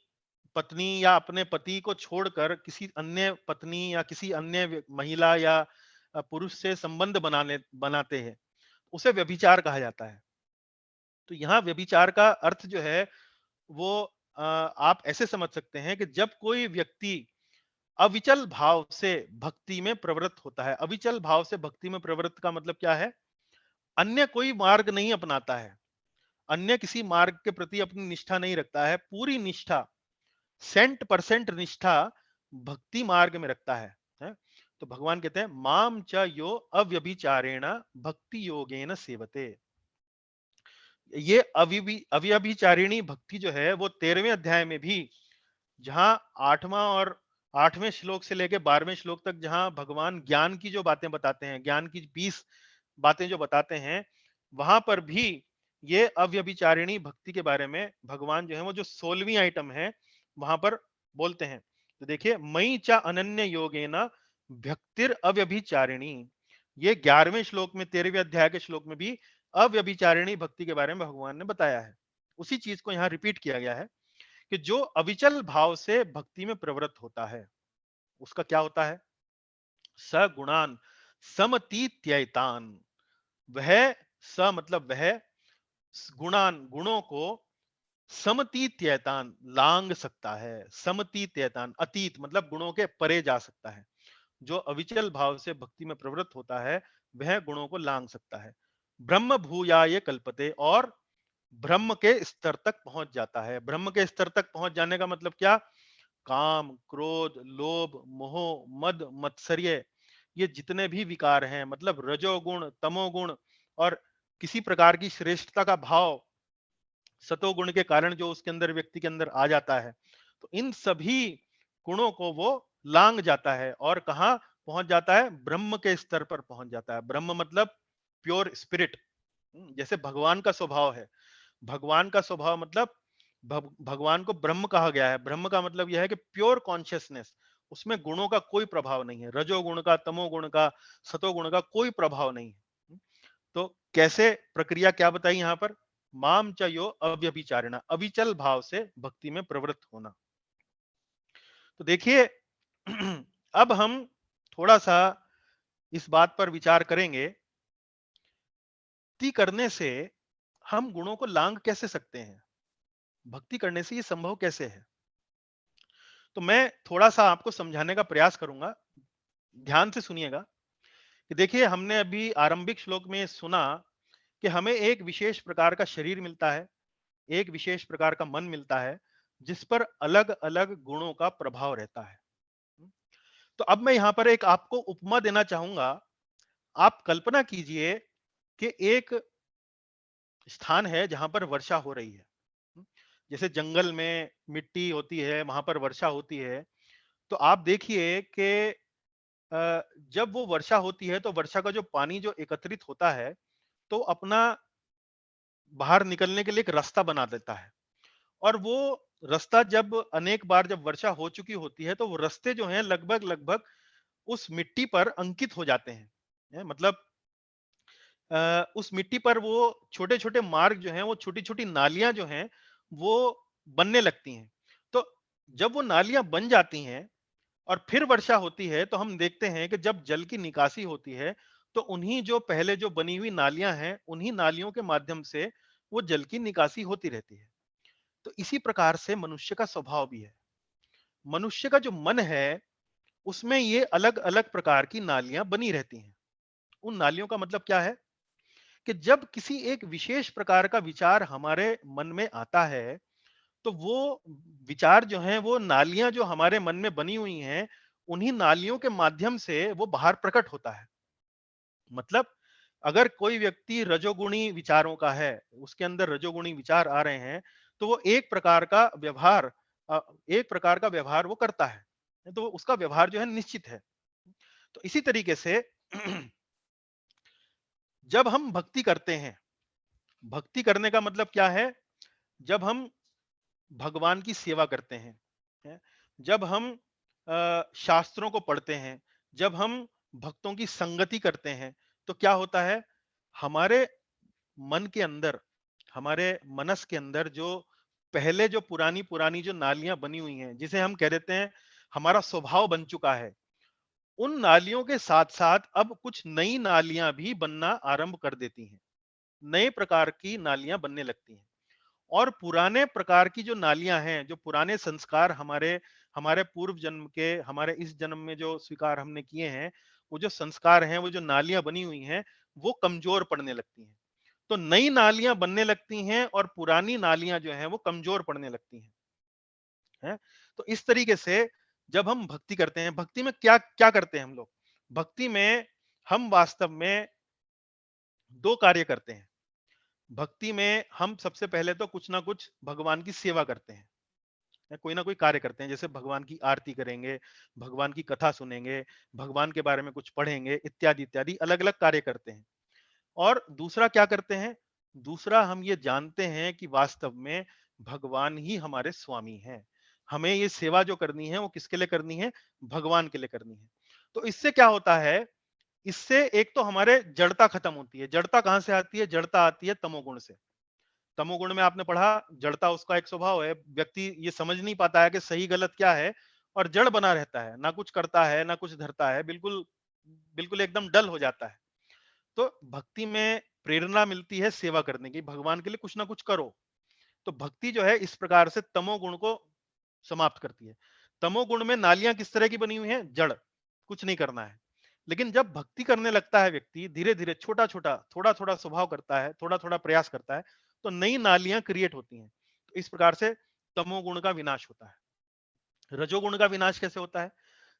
पत्नी या अपने पति को छोड़कर किसी अन्य पत्नी या किसी अन्य महिला या पुरुष से संबंध बनाते हैं, उसे व्यभिचार कहा जाता है। तो यहाँ व्यभिचार का अर्थ जो है वो आप ऐसे समझ सकते हैं कि जब कोई व्यक्ति अविचल भाव से भक्ति में प्रवृत्त होता है। अविचल भाव से भक्ति में प्रवृत्त का मतलब क्या है? अन्य कोई मार्ग नहीं अपनाता है, अन्य किसी मार्ग के प्रति अपनी निष्ठा नहीं रखता है, पूरी निष्ठा, 100% निष्ठा भक्ति मार्ग में रखता है? तो भगवान कहते हैं, माम च यो अव्यभिचारेण भक्ति योगेन सेवते। ये अव्यभिचारिणी भक्ति जो है वो 13वें अध्याय में भी, जहां 8वें श्लोक से लेकर 12वें श्लोक तक जहां भगवान ज्ञान की जो बातें बताते हैं, ज्ञान की 20 बातें जो बताते हैं, वहां पर भी ये अव्यभिचारिणी भक्ति के बारे में भगवान जो है वो जो 16वीं आइटम है वहां पर बोलते हैं। तो देखिए, मई चा अनन्य योगेना भक्तिर अव्यभिचारिणी, ये 11वें श्लोक में, 13वें अध्याय के श्लोक में भी अव्यभिचारिणी भक्ति के बारे में भगवान ने बताया है। उसी चीज को यहाँ रिपीट किया गया है कि जो अविचल भाव से भक्ति में प्रवृत्त होता है उसका क्या होता है? सगुणान समतीत्यैतान, वह, स मतलब वह, गुणान गुणों को, समतीत्यैतान लांग सकता है। समतीत्यैतान अतीत मतलब गुणों के परे जा सकता है। जो अविचल भाव से भक्ति में प्रवृत्त होता है वह गुणों को लांग सकता है। ब्रह्म भूयाय कल्पते, और ब्रह्म के स्तर तक पहुंच जाता है। ब्रह्म के स्तर तक पहुंच जाने का मतलब क्या? काम, क्रोध, लोभ, मोह, मद, मत्सर्य, ये जितने भी विकार हैं, मतलब रजोगुण, तमोगुण, और किसी प्रकार की श्रेष्ठता का भाव सतोगुण के कारण जो उसके अंदर, व्यक्ति के अंदर आ जाता है, तो इन सभी गुणों को वो लांग जाता है और कहां पहुंच जाता है? ब्रह्म के स्तर पर पहुंच जाता है। ब्रह्म मतलब प्योर स्पिरिट। जैसे भगवान का स्वभाव है, भगवान का स्वभाव मतलब भगवान को ब्रह्म कहा गया है। ब्रह्म का मतलब यह है कि प्योर कॉन्शियसनेस, उसमें गुणों का कोई प्रभाव नहीं है, रजोगुण का, तमोगुण का, सतोगुण का कोई प्रभाव नहीं है। तो कैसे प्रक्रिया क्या बताई यहां पर? माम च यो अव्यभिचारिणा, अविचल भाव से भक्ति में प्रवृत्त होना। तो देखिए अब हम थोड़ा सा इस बात पर विचार करेंगे, भक्ति करने से हम गुणों को लांग कैसे सकते हैं? भक्ति करने से ये संभव कैसे है? तो मैं थोड़ा सा आपको समझाने का प्रयास करूंगा, ध्यान से सुनिएगा। कि देखिए, हमने अभी आरंभिक श्लोक में सुना कि हमें एक विशेष प्रकार का शरीर मिलता है, एक विशेष प्रकार का मन मिलता है, जिस पर अलग अलग गुणों का प्रभाव रहता है। तो अब मैं यहां पर एक आपको उपमा देना चाहूंगा। आप कल्पना कीजिए कि एक स्थान है जहां पर वर्षा हो रही है। जैसे जंगल में मिट्टी होती है, वहां पर वर्षा होती है। तो आप देखिए कि जब वो वर्षा होती है तो वर्षा का जो पानी जो एकत्रित होता है, तो अपना बाहर निकलने के लिए एक रास्ता बना देता है। और वो रास्ता जब अनेक बार जब वर्षा हो चुकी होती है तो वो रास्ते जो हैं लगभग लगभग उस मिट्टी पर अंकित हो जाते हैं। मतलब उस मिट्टी पर वो छोटे-छोटे मार्ग जो हैं, वो छोटी-छोटी नालियां जो हैं, वो बनने लगती हैं। तो जब वो नालियां बन जाती हैं और फिर वर्षा होती है, तो हम देखते हैं कि जब जल की निकासी होती है, तो उन्हीं जो पहले जो बनी हुई नालियां हैं, उन्हीं नालियों के माध्यम से वो जल की निकासी होती रहती है। तो इसी प्रकार से मनुष्य का स्वभाव भी है। मनुष्य का जो मन है, उसमें ये अलग-अलग प्रकार की नालियां बनी रहती हैं। उन नालियों का मतलब क्या है? कि जब किसी एक विशेष प्रकार का विचार हमारे मन में आता है, तो वो विचार जो हैं, वो नालियां जो हमारे मन में बनी हुई हैं, उन्हीं नालियों के माध्यम से वो बाहर प्रकट होता है। मतलब अगर कोई व्यक्ति रजोगुणी विचारों का है, उसके अंदर रजोगुणी विचार आ रहे हैं, तो वो एक प्रकार का व्यवहार वो करता है। तो उसका व्यवहार जो है निश्चित है। तो इसी तरीके से जब हम भक्ति करते हैं, भक्ति करने का मतलब क्या है? जब हम भगवान की सेवा करते हैं, हैं? जब हम शास्त्रों को पढ़ते हैं, जब हम भक्तों की संगति करते हैं, तो क्या होता है? हमारे मन के अंदर, हमारे मनस के अंदर जो पहले जो पुरानी-पुरानी जो नालियाँ बनी हुई हैं, जिसे हम कह देते हैं हमारा स्वभाव बन चुका है, उन नालियों के साथ-साथ अब कुछ नई नालियाँ भी बनना आरंभ कर देती हैं। नए प्रकार की नालियाँ बनने लगती हैं। और पुराने प्रकार की जो नालियां हैं, जो पुराने संस्कार हमारे हमारे पूर्व जन्म के, हमारे इस जन्म में जो स्वीकार हमने किए हैं, वो जो संस्कार हैं, वो जो नालियां बनी हुई हैं, वो कमजोर पड़ने लगती हैं। तो नई नालियां बनने लगती हैं और पुरानी नालियां जो हैं वो कमजोर पड़ने लगती हैं। तो इस तरीके से जब हम भक्ति करते हैं, भक्ति में क्या क्या करते हैं हम लोग? भक्ति में हम वास्तव में दो कार्य करते हैं। भक्ति में हम सबसे पहले तो कुछ ना कुछ भगवान की सेवा करते हैं, या कोई ना कोई कार्य करते हैं। जैसे भगवान की आरती करेंगे, भगवान की कथा सुनेंगे, भगवान के बारे में कुछ पढ़ेंगे, इत्यादि इत्यादि अलग अलग कार्य करते हैं। और दूसरा क्या करते हैं? दूसरा, हम ये जानते हैं कि वास्तव में भगवान ही हमारे स्वामी हैं। हमें ये सेवा जो करनी है वो किसके लिए करनी है? भगवान के लिए करनी है। तो इससे क्या होता है? इससे एक तो हमारे जड़ता खत्म होती है। जड़ता कहां से आती है? जड़ता आती है तमोगुण से। तमोगुण में आपने पढ़ा, जड़ता उसका एक स्वभाव है। व्यक्ति ये समझ नहीं पाता है कि सही गलत क्या है और जड़ बना रहता है, ना कुछ करता है ना कुछ धरता है, बिल्कुल बिल्कुल एकदम डल हो जाता है। तो भक्ति में प्रेरणा मिलती है सेवा करने की, भगवान के लिए कुछ ना कुछ करो। तो भक्ति जो है इस प्रकार से तमोगुण को समाप्त करती है। तमोगुण में नालियां किस तरह की बनी हुई हैं? जड़, कुछ नहीं करना है। लेकिन जब भक्ति करने लगता है व्यक्ति, धीरे धीरे छोटा छोटा थोड़ा थोड़ा स्वभाव करता है, थोड़ा थोड़ा प्रयास करता है, तो नई नालियां क्रिएट होती हैं। तो इस प्रकार से तमोगुण का विनाश होता है। रजोगुण का विनाश कैसे होता है?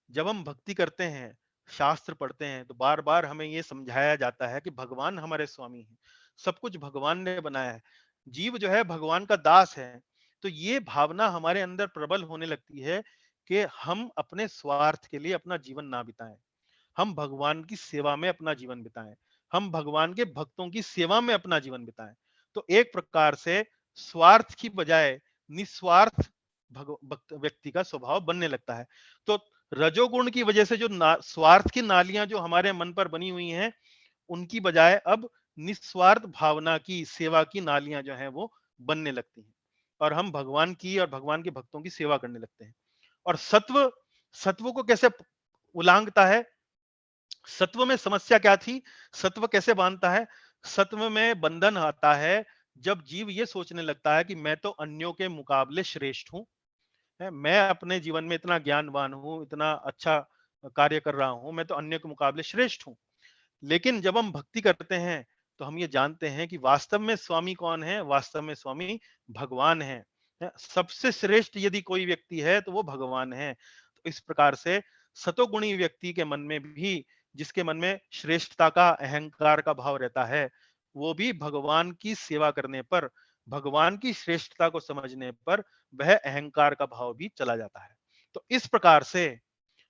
जब हम भक्ति करते हैं, शास्त्र पढ़ते हैं, तो बार बार हमें यह समझाया जाता है कि भगवान हमारे स्वामी हैं, सब कुछ भगवान ने बनाया है, जीव जो है भगवान का दास है। तो ये भावना हमारे अंदर प्रबल होने लगती है कि हम अपने स्वार्थ के लिए अपना जीवन ना बिताएं, हम भगवान की सेवा में अपना जीवन बिताएं, हम भगवान के भक्तों की सेवा में अपना जीवन बिताएं। तो एक प्रकार से स्वार्थ की बजाय निस्वार्थ भक्त व्यक्ति का स्वभाव बनने लगता है। तो रजोगुण की वजह से जो स्वार्थ की नालियां जो हमारे मन पर बनी हुई हैं, उनकी बजाय अब निस्वार्थ भावना की सेवा की नालियां जो हैं वो बनने लगती हैं और हम भगवान की और भगवान के भक्तों की सेवा करने लगते हैं। और सत्व, सत्व को कैसे उलांघता है? सत्व में समस्या क्या थी? सत्व कैसे बांधता है? सत्व में बंधन आता है जब जीव ये सोचने लगता है कि मैं तो अन्यों के मुकाबले श्रेष्ठ हूं, मैं अपने जीवन में इतना ज्ञानवान हूं, इतना अच्छा कार्य कर रहा हूं, मैं तो अन्य के मुकाबले श्रेष्ठ हूं। लेकिन जब हम भक्ति करते हैं तो हम ये जानते हैं कि वास्तव में स्वामी कौन है? वास्तव में स्वामी भगवान है। सबसे श्रेष्ठ यदि कोई व्यक्ति है तो वो भगवान है। तो इस प्रकार से सतोगुणी व्यक्ति के मन में भी, जिसके मन में श्रेष्ठता का, अहंकार का भाव रहता है, वो भी भगवान की सेवा करने पर, भगवान की श्रेष्ठता को समझने पर वह अहंकार का भाव भी चला जाता है। तो इस प्रकार से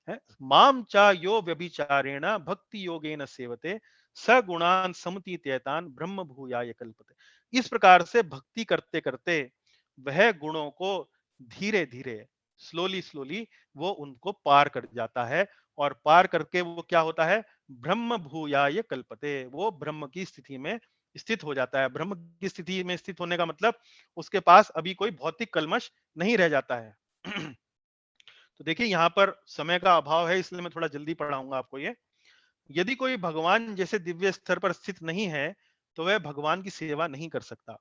है, माम चा यो व्यभिचारेण भक्ति योगेन सेवते स गुणान समतीत्येतान ब्रह्म भूयाय कल्पते। इस प्रकार से भक्ति करते करते वह गुणों को धीरे धीरे, स्लोली स्लोली वो उनको पार कर जाता है और पार करके वो क्या होता है? ब्रह्म भूयाय कल्पते, वो ब्रह्म की स्थिति में स्थित हो जाता है। ब्रह्म की स्थिति में स्थित होने का मतलब उसके पास अभी कोई भौतिक कल्मश नहीं रह जाता है। तो देखिए यहाँ पर समय का अभाव है, इसलिए मैं थोड़ा जल्दी पढ़ाऊंगा आपको ये। यदि कोई भगवान जैसे दिव्य स्तर पर स्थित नहीं है तो वह भगवान की सेवा नहीं कर सकता।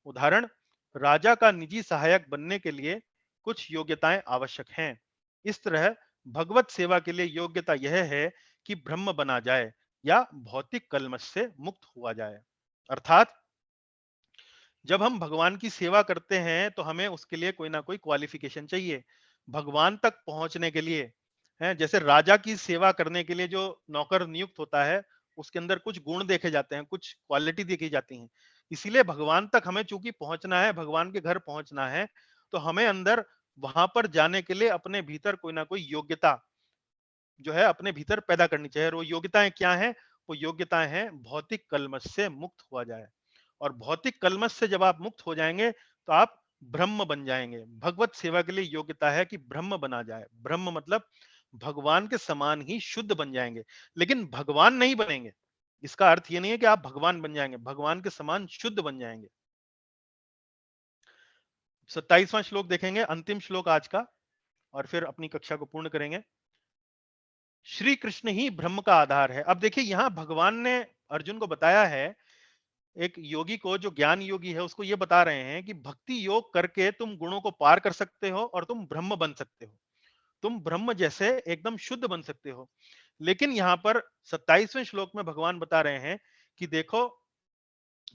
उदाहरण, राजा का निजी सहायक बनने के लिए कुछ योग्यताएं आवश्यक हैं। इस तरह भगवत सेवा के लिए योग्यता यह है कि ब्रह्म बना जाए या भौतिक कल्मश से मुक्त हुआ जाए। अर्थात जब हम भगवान की सेवा करते हैं तो हमें उसके लिए कोई ना कोई क्वालिफिकेशन चाहिए भगवान तक पहुंचने के लिए। है, जैसे राजा की सेवा करने के लिए जो नौकर नियुक्त होता है, उसके अंदर कुछ गुण देखे जाते हैं, कुछ क्वालिटी देखी जाती हैं। इसीलिए भगवान तक हमें चूंकि पहुंचना है, भगवान के घर पहुंचना है, तो हमें अंदर वहां पर जाने के लिए अपने भीतर कोई ना कोई योग्यता जो है अपने भीतर पैदा करनी चाहिए। और वो योग्यताएं क्या हैं? वो योग्यताएं हैं भौतिक कल्मश से मुक्त हुआ जाए। और भौतिक कल्मश से जब आप मुक्त हो जाएंगे तो आप ब्रह्म बन जाएंगे। भगवत सेवा के लिए योग्यता है कि ब्रह्म बना जाए। ब्रह्म मतलब भगवान के समान ही शुद्ध बन जाएंगे। लेकिन भगवान नहीं बनेंगे, इसका अर्थ ये नहीं है कि आप भगवान बन जाएंगे, भगवान के समान शुद्ध बन जाएंगे। 27वां श्लोक देखेंगे, अंतिम श्लोक आज का, और फिर अपनी कक्षा को पूर्ण करेंगे। श्री कृष्ण ही ब्रह्म का आधार है। अब देखिए यहां भगवान ने अर्जुन को बताया है, एक योगी को, जो ज्ञान योगी है, उसको ये बता रहे हैं कि भक्ति योग करके तुम गुणों को पार कर सकते हो और तुम ब्रह्म बन सकते हो, तुम ब्रह्म जैसे एकदम शुद्ध बन सकते हो। लेकिन यहां पर 27वें श्लोक में भगवान बता रहे हैं कि देखो,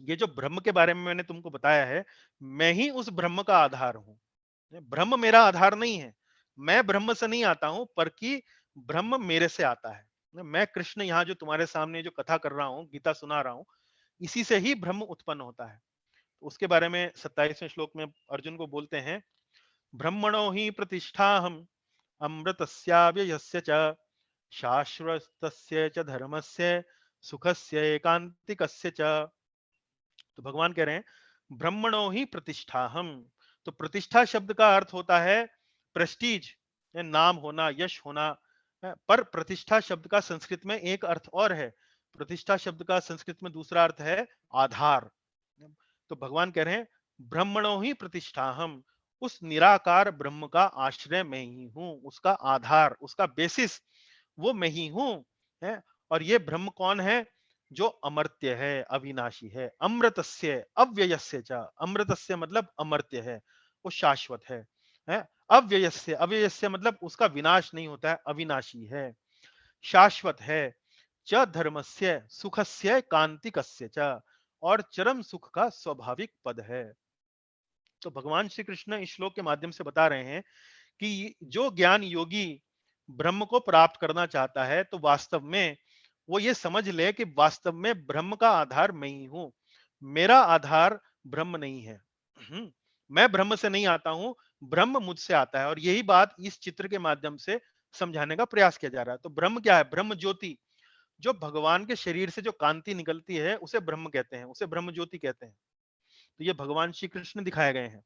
ये जो ब्रह्म के बारे में मैंने तुमको बताया है, मैं ही उस ब्रह्म का आधार हूं। ब्रह्म मेरा आधार नहीं है, मैं ब्रह्म से नहीं आता हूं, पर कि ब्रह्म मेरे से आता है। मैं कृष्ण यहाँ जो तुम्हारे सामने जो कथा कर रहा हूँ, गीता सुना रहा हूँ, इसी से ही ब्रह्म उत्पन्न होता है। उसके बारे में 27वें श्लोक में अर्जुन को बोलते हैं, ब्रह्मणो ही प्रतिष्ठा हम अमृतस्याव्ययस्य च शाश्वतस्य च धर्मस्य सुखस्य एकांतिकस्य च। तो भगवान कह रहे हैं ब्रह्मणो ही प्रतिष्ठा हम। तो प्रतिष्ठा शब्द का अर्थ होता है प्रेस्टीज, नाम होना, यश होना। पर प्रतिष्ठा शब्द का संस्कृत में एक अर्थ और है। प्रतिष्ठा शब्द का संस्कृत में दूसरा अर्थ है आधार। तो भगवान कह रहे हैं ब्रह्मणो ही प्रतिष्ठा हम, उस निराकार ब्रह्म का आश्रय मैं ही हूं, उसका आधार, उसका बेसिस वो मैं ही हूं। है। और ये ब्रह्म कौन है? जो अमर्त्य है, अविनाशी है, अमृतस्य अव्ययस्य च। अमृतस्य मतलब अमर्त्य है, वो शाश्वत है। अव्ययस्य, अव्ययस्य मतलब उसका विनाश नहीं होता है, अविनाशी है, शाश्वत है। च धर्मस्य सुखस्य कांतिकस्य च, और चरम सुख का स्वाभाविक पद है। तो भगवान श्री कृष्ण इस श्लोक के माध्यम से बता रहे हैं कि जो ज्ञान योगी ब्रह्म को प्राप्त करना चाहता है, तो वास्तव में वो ये समझ ले कि वास्तव में ब्रह्म का आधार मैं ही हूं, मेरा आधार ब्रह्म नहीं है। मैं ब्रह्म से नहीं आता हूं, ब्रह्म मुझसे आता है। और यही बात इस चित्र के माध्यम से समझाने का प्रयास किया जा रहा है। तो ब्रह्म क्या है? ब्रह्म ज्योति, जो भगवान के शरीर से जो कांति निकलती है उसे ब्रह्म कहते हैं, उसे ब्रह्म ज्योति कहते हैं। तो ये भगवान श्री कृष्ण दिखाए गए हैं।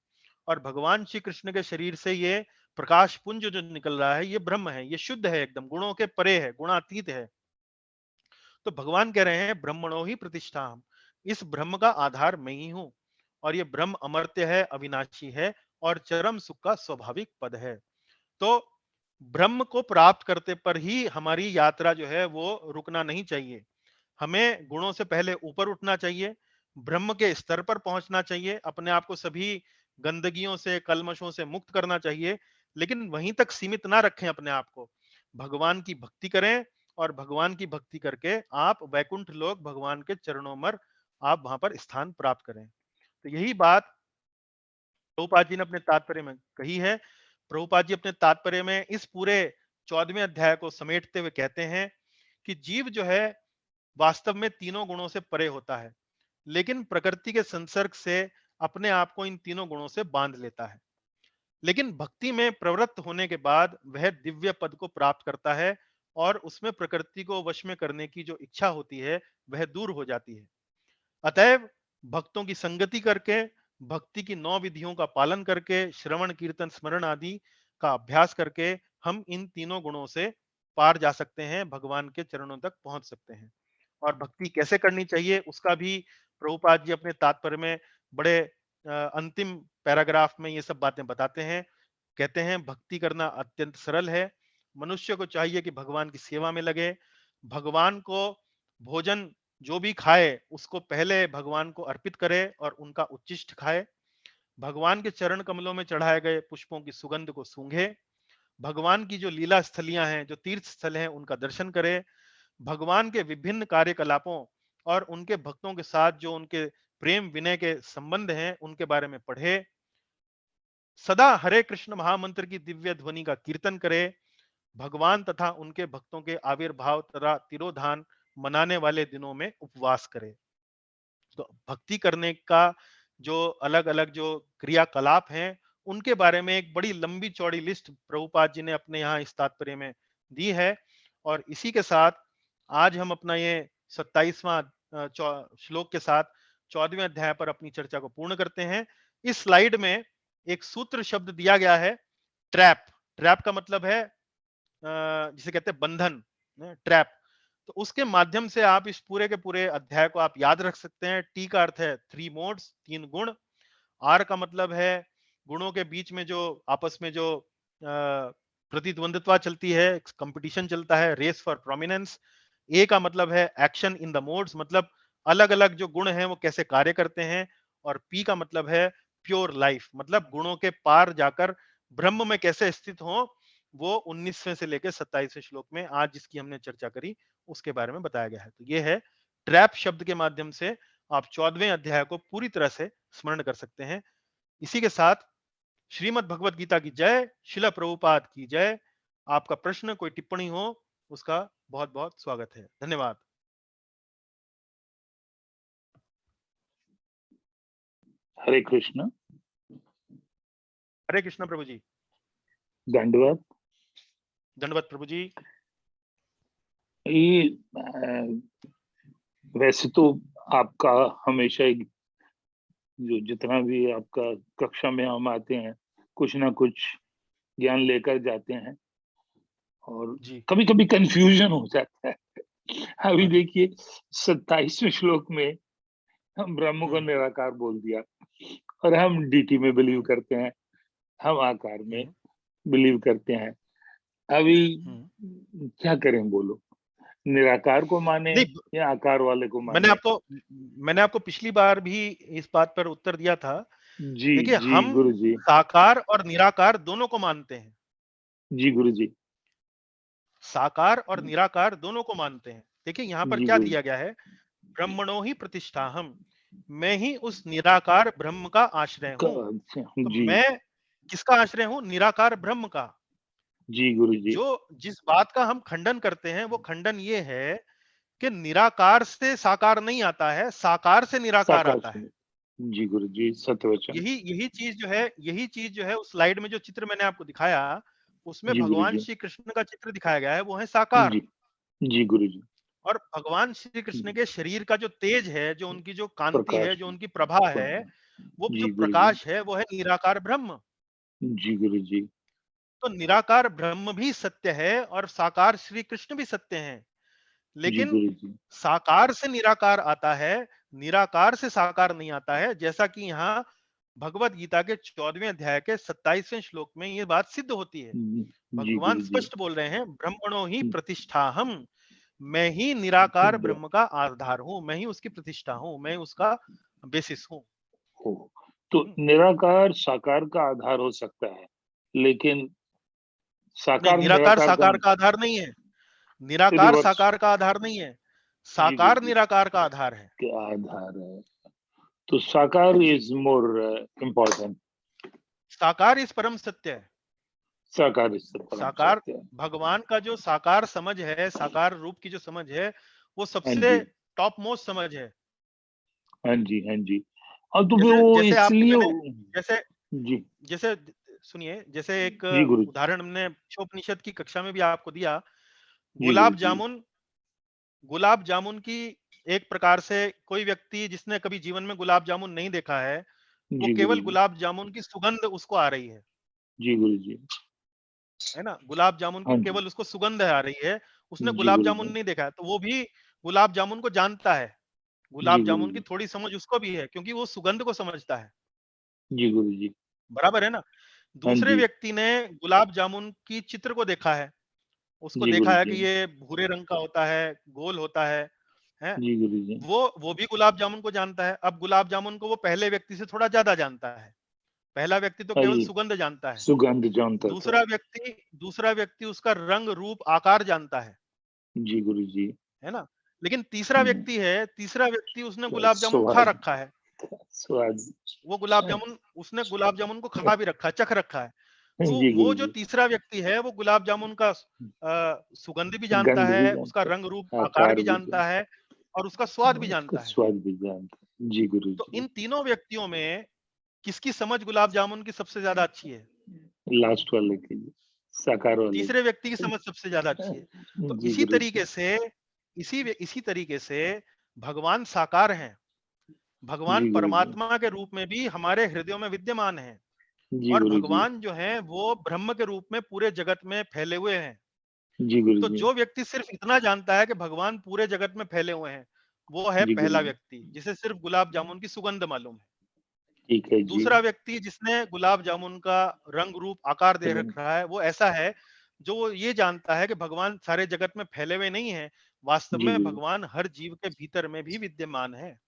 और भगवान श्री कृष्ण के शरीर से ये प्रकाश पुंज जो निकल रहा है, ये ब्रह्म है, ये शुद्ध है, एकदम गुणों के परे है, गुणातीत है। तो भगवान कह रहे हैं ब्रह्मणो ही प्रतिष्ठा हम, इस ब्रह्म का आधार मैं ही हूं। और ये ब्रह्म अमर्त्य है, अविनाशी है, और चरम सुख का स्वाभाविक पद है। तो ब्रह्म को प्राप्त करते पर ही हमारी यात्रा जो है वो रुकना नहीं चाहिए। हमें गुणों से पहले ऊपर उठना चाहिए, ब्रह्म के स्तर पर पहुंचना चाहिए, अपने आप को सभी गंदगियों से, कल्मशों से मुक्त करना चाहिए। लेकिन वहीं तक सीमित ना रखें अपने आप को, भगवान की भक्ति करें, और भगवान की भक्ति करके आप वैकुंठ लोक भगवान के चरणों में आप वहां पर स्थान प्राप्त करें। तो यही बात प्रभुपाद जी ने अपने तात्पर्य में कही है। प्रभुपाद जी अपने तात्पर्य में इस पूरे 14वें अध्याय को समेटते हुए कहते हैं कि जीव जो है वास्तव में तीनों गुणों से परे होता है, लेकिन प्रकृति के संसर्ग से अपने आप को इन तीनों गुणों से बांध लेता है। लेकिन भक्ति में प्रवृत्त होने के बाद वह दिव्य पद को प्राप्त करता है, और उसमें प्रकृति को वश में करने की जो इच्छा होती है वह दूर हो जाती है। अतएव भक्तों की संगति करके, भक्ति की 9 विधियों का पालन करके, श्रवण कीर्तन स्मरण आदि का अभ्यास करके हम इन तीनों गुणों से पार जा सकते हैं, भगवान के चरणों तक पहुंच सकते हैं। और भक्ति कैसे करनी चाहिए उसका भी प्रभुपाद जी अपने तात्पर्य में बड़े अंतिम पैराग्राफ में ये सब बातें बताते हैं। कहते हैं भक्ति करना अत्यंत सरल है। मनुष्य को चाहिए कि भगवान की सेवा में लगे, भगवान को भोजन जो भी खाए उसको पहले भगवान को अर्पित करे और उनका उच्चिष्ट खाए, भगवान के चरण कमलों में चढ़ाए गए पुष्पों की सुगंध को सूंघे, भगवान की जो लीला स्थलियां हैं, जो तीर्थ स्थल हैं, उनका दर्शन करे, भगवान के विभिन्न कार्यकलापों और उनके भक्तों के साथ जो उनके प्रेम विनय के संबंध हैं उनके बारे में पढ़े, सदा हरे कृष्ण महामंत्र की दिव्य ध्वनि का कीर्तन करे, भगवान तथा उनके भक्तों के आविर्भाव तथा तिरोधान मनाने वाले दिनों में उपवास करे। तो भक्ति करने का जो अलग अलग जो क्रियाकलाप हैं उनके बारे में एक बड़ी लंबी चौड़ी लिस्ट प्रभुपाद जी ने अपने यहाँ इस तात्पर्य में दी है। और इसी के साथ आज हम अपना ये 27वां श्लोक के साथ 14वें अध्याय पर अपनी चर्चा को पूर्ण करते हैं। इस स्लाइड में एक सूत्र शब्द दिया गया है, ट्रैप। ट्रैप का मतलब है जिसे कहते हैं बंधन, ट्रैप। तो उसके माध्यम से आप इस पूरे के पूरे अध्याय को आप याद रख सकते हैं। टी का अर्थ है 3 मोड्स, 3 गुण। आर का मतलब है गुणों के बीच में जो आपस में जो प्रतिद्वंदता चलती है, कंपटीशन चलता है, रेस फॉर प्रोमिनेंस। ए का मतलब है एक्शन इन द मोड्स, मतलब अलग अलग जो गुण हैं वो कैसे कार्य करते हैं। और पी का मतलब है प्योर लाइफ, मतलब गुणों के पार जाकर ब्रह्म में कैसे स्थित हो, वो 19वें से लेकर 27वें श्लोक में आज जिसकी हमने चर्चा करी उसके बारे में बताया गया है। तो ये है ट्रैप शब्द के माध्यम से आप 14वें अध्याय को पूरी तरह से स्मरण कर सकते हैं। इसी के साथ श्रीमद् भगवत गीता की जय, शिला प्रभुपाद की जय। आपका प्रश्न कोई टिप्पणी हो उसका बहुत बहुत स्वागत है। धन्यवाद। हरे कृष्ण। हरे कृष्ण प्रभु जी। दंडवत। दंडवत प्रभु जी। ये वैसे तो आपका हमेशा एक जो जितना भी आपका कक्षा में हम आते हैं, कुछ ना कुछ ज्ञान लेकर जाते हैं और जी। कभी-कभी कन्फ्यूज़न हो जाता है। अभी हाँ जी। देखिए 27वें श्लोक में हम ब्रह्म को हुँ, निराकार बोल दिया और हम डीटी में बिलीव करते हैं, हम आकार में हुँ, बिलीव करते हैं। अभी हुँ। क्या करें बोलो? निराकार को माने नहीं, या आकार वाले को मैंने माने? आपको मैंने आपको पिछली बार भी इस बात पर उत्तर दिया था। जी, देखिए, जी, हम गुरुजी। साकार और निराकार दोनों को मानते हैं। जी, गुरुजी। साकार और निराकार दोनों को मानते हैं। देखिए, यहाँ पर जी, क्या गुरु दिया गया है, ब्रह्मणो ही प्रतिष्ठाहम्, मैं ही उस निराकार ब्रह्म का आश्रय का हूँ। अच्छा, तो जी। मैं किसका आश्रय हूँ? निराकार ब्रह्म का। जी, गुरुजी। जो जिस बात का हम खंडन करते हैं, वो खंडन ये है कि निराकार से साकार नहीं आता है, साकार से निराकार साकार आता है। सुनि। जी, गुरुजी, सत्य यही यही चीज़ जो है उस स्लाइड में जो चित्र मैंने आपको दिखाया, उसमें जी, भगवान गुरुजी। श्री कृष्ण का चित्र दिखाया गया है, वो है साकार। जी, जी, गुरुजी। और भगवान श्री कृष्ण के शरीर का जो तेज है, जो उनकी जो कांति है, प्रकाश जो उनकी प्रभा है, प्रभा। वो जो जी, गुरुजी। प्रकाश है, वो है निराकार ब्रह्म। जी, गुरुजी। तो निराकार ब्रह्म भी सत्य है और साकार श्री कृष्ण भी सत्य हैं। जी, लेकिन गुरुजी। साकार से निराकार आता है, निराकार से साकार नहीं आता है, जैसा कि यहाँ भगवत गीता के 14वें अध्याय के 27वें श्लोक में ये बात सिद्ध होती है। जी, जी, भगवान गुरुजी। स्पष्ट बोल रहे हैं, ब्रह्मणो ही हुँ, प्रतिष्ठाहम्, मैं ही निराकार ब ब्रह्म का आधार हूँ, मैं ही उसकी प्रतिष्ठा हूँ, मैं उसका बेसिस हूँ। हो। तो हुँ। निराकार साकार का आधार हो सकता है, लेकिन नहीं, साकार निराकार निराकार का साकार का आधार नहीं है। निराकार रिवर्स साकार का आधार नहीं है। जी, साकार गुरुजी, निराकार का आधार है। के आधार है। तो साकार जी। Is more important. साकार इस परम सत्य है। साकार इससे परम साकार सत्य है। भगवान का जो साकार समझ है, साकार रूप की जो समझ है, वो हाँ सबसे जी, टॉप मोस्ट समझ है। हाँ जी, हाँ जी। और तो फिर जैसे वो जैसे आपको इसलिए मैंने जैसे जी, जैसे सुनिए, जैसे एक जी गुरु उदाहरण हमने उपनिषद की कक्षा में भी आपको दिया। जी, गुलाब गुरुजी। जामुन गुलाब जामुन की एक प्रकार से कोई व्यक्ति जिसने कभी जीवन में गुलाब जामुन नहीं देखा है, वो जी, केवल गुरुजी। गुलाब जामुन की सुगंध उसको आ रही जी, गुरुजी। है ना? गुलाब जामुन की हाँ जी। केवल उसको सुगंध आ रही है, उसने जी, गुलाब जामुन गुरुजी। नहीं देखा है, तो वो भी गुलाब जामुन को जानता है। जी, गुलाब जामुन की गुरुजी। थोड़ी समझ उसको भी है, क्योंकि वो सुगंध को समझता है, जी, गुरुजी। बराबर है ना? हाँ दूसरे जी। व्यक्ति ने गुलाब जामुन की चित्र को देखा है, उसको जी, देखा है कि गुरुजी। ये भूरे रंग का होता है, गोल होता है? जी, गुरुजी। वो भी गुलाब जामुन को जानता है। अब गुलाब जामुन को वो पहले व्यक्ति से थोड़ा ज़्यादा जानता है। पहला व्यक्ति तो केवल अई सुगंध जानता है। सुगंध जानता था। दूसरा व्यक्ति उसका रंग, रूप, आकार जानता जी, गुरुजी। है ना? लेकिन हुँ, तीसरा व्यक्ति उसने क्या गुलाब जामुन खा स्वाद रखा है। स्वाद उसने गुलाब जामुन को खा भी रखा है, चख रखा है। तो जी, वो जो गुरुजी। तीसरा व्यक्ति है, वो गुलाब जामुन का सुगंध भी जानता गंध भी है, उसका जानता रंग, रूप, है, आकार आकार भी भी जानता जानता है और उसका स्वाद भी है, उसका जानता है। स्वाद भी जानता है। जी, तो गुरुजी। इन तीनों व्यक्तियों में किसकी समझ गुलाब जामुन की सबसे ज़्यादा अच्छी है? लास्ट वाले के लिए, साकार वाले तीसरे व्यक्ति की की। समझ सबसे ज़्यादा अच्छी है। तो जी, गुरुजी। इसी तरीके से भगवान साकार हैं। भगवान जी, गुरुजी। परमात्मा के रूप में भी हमारे हृदयों में विद्यमान हैं जी, और गुरुजी। भगवान जो हैं वो ब्रह्म के रूप में पूरे जगत में फैले हुए हैं। जी, तो गुरुजी। जो व्यक्ति सिर्फ इतना जानता है कि भगवान पूरे जगत में फैले हुए हैं, वो है जी, पहला गुरुजी। व्यक्ति, जिसे सिर्फ गुलाब जामुन की सुगंध मालूम है। ठीक है जी। दूसरा व्यक्ति जिसने गुलाब जामुन का रंग, रूप, आकार दे सुगंध रखा है, वो ऐसा है जो ये जानता है कि भगवान सारे जगत में फैले हुए नहीं हैं, वास्तव जी, में गुरु भगवान हर जीव के भीतर में भी विद्यमान है।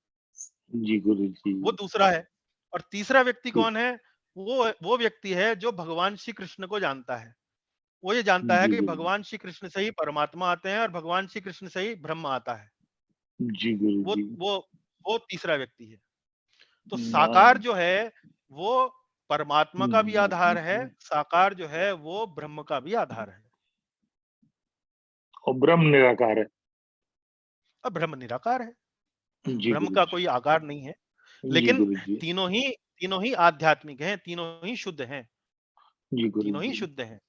जी, गुरुजी। वो दूसरा है। और तीसरा व्यक्ति ठीक। कौन है? वो व्यक्ति है जो भगवान श्री कृष्ण को जानता है। वो ये जानता है जी, कि गुरुजी। भगवान श्री कृष्ण से ही परमात्मा आते हैं और भगवान श्री कृष्ण से ही ब्रह्म आता है। जी, वो गुरुजी। वो वो तीसरा व्यक्ति है। तो साकार नाम जो है वो परमात्मा का भी आधार है, साकार जो है वो ब्रह्म का भी आधार है। और ब्रह्म निराकार है। और ब्रह्म निराकार है। जी, ब्रह्म का गुरुजी। कोई आकार नहीं है। जी, लेकिन गुरुजी। तीनों ही आध्यात्मिक हैं, तीनों ही शुद्ध हैं, जी, तीनों ही गुरुजी। शुद्ध हैं।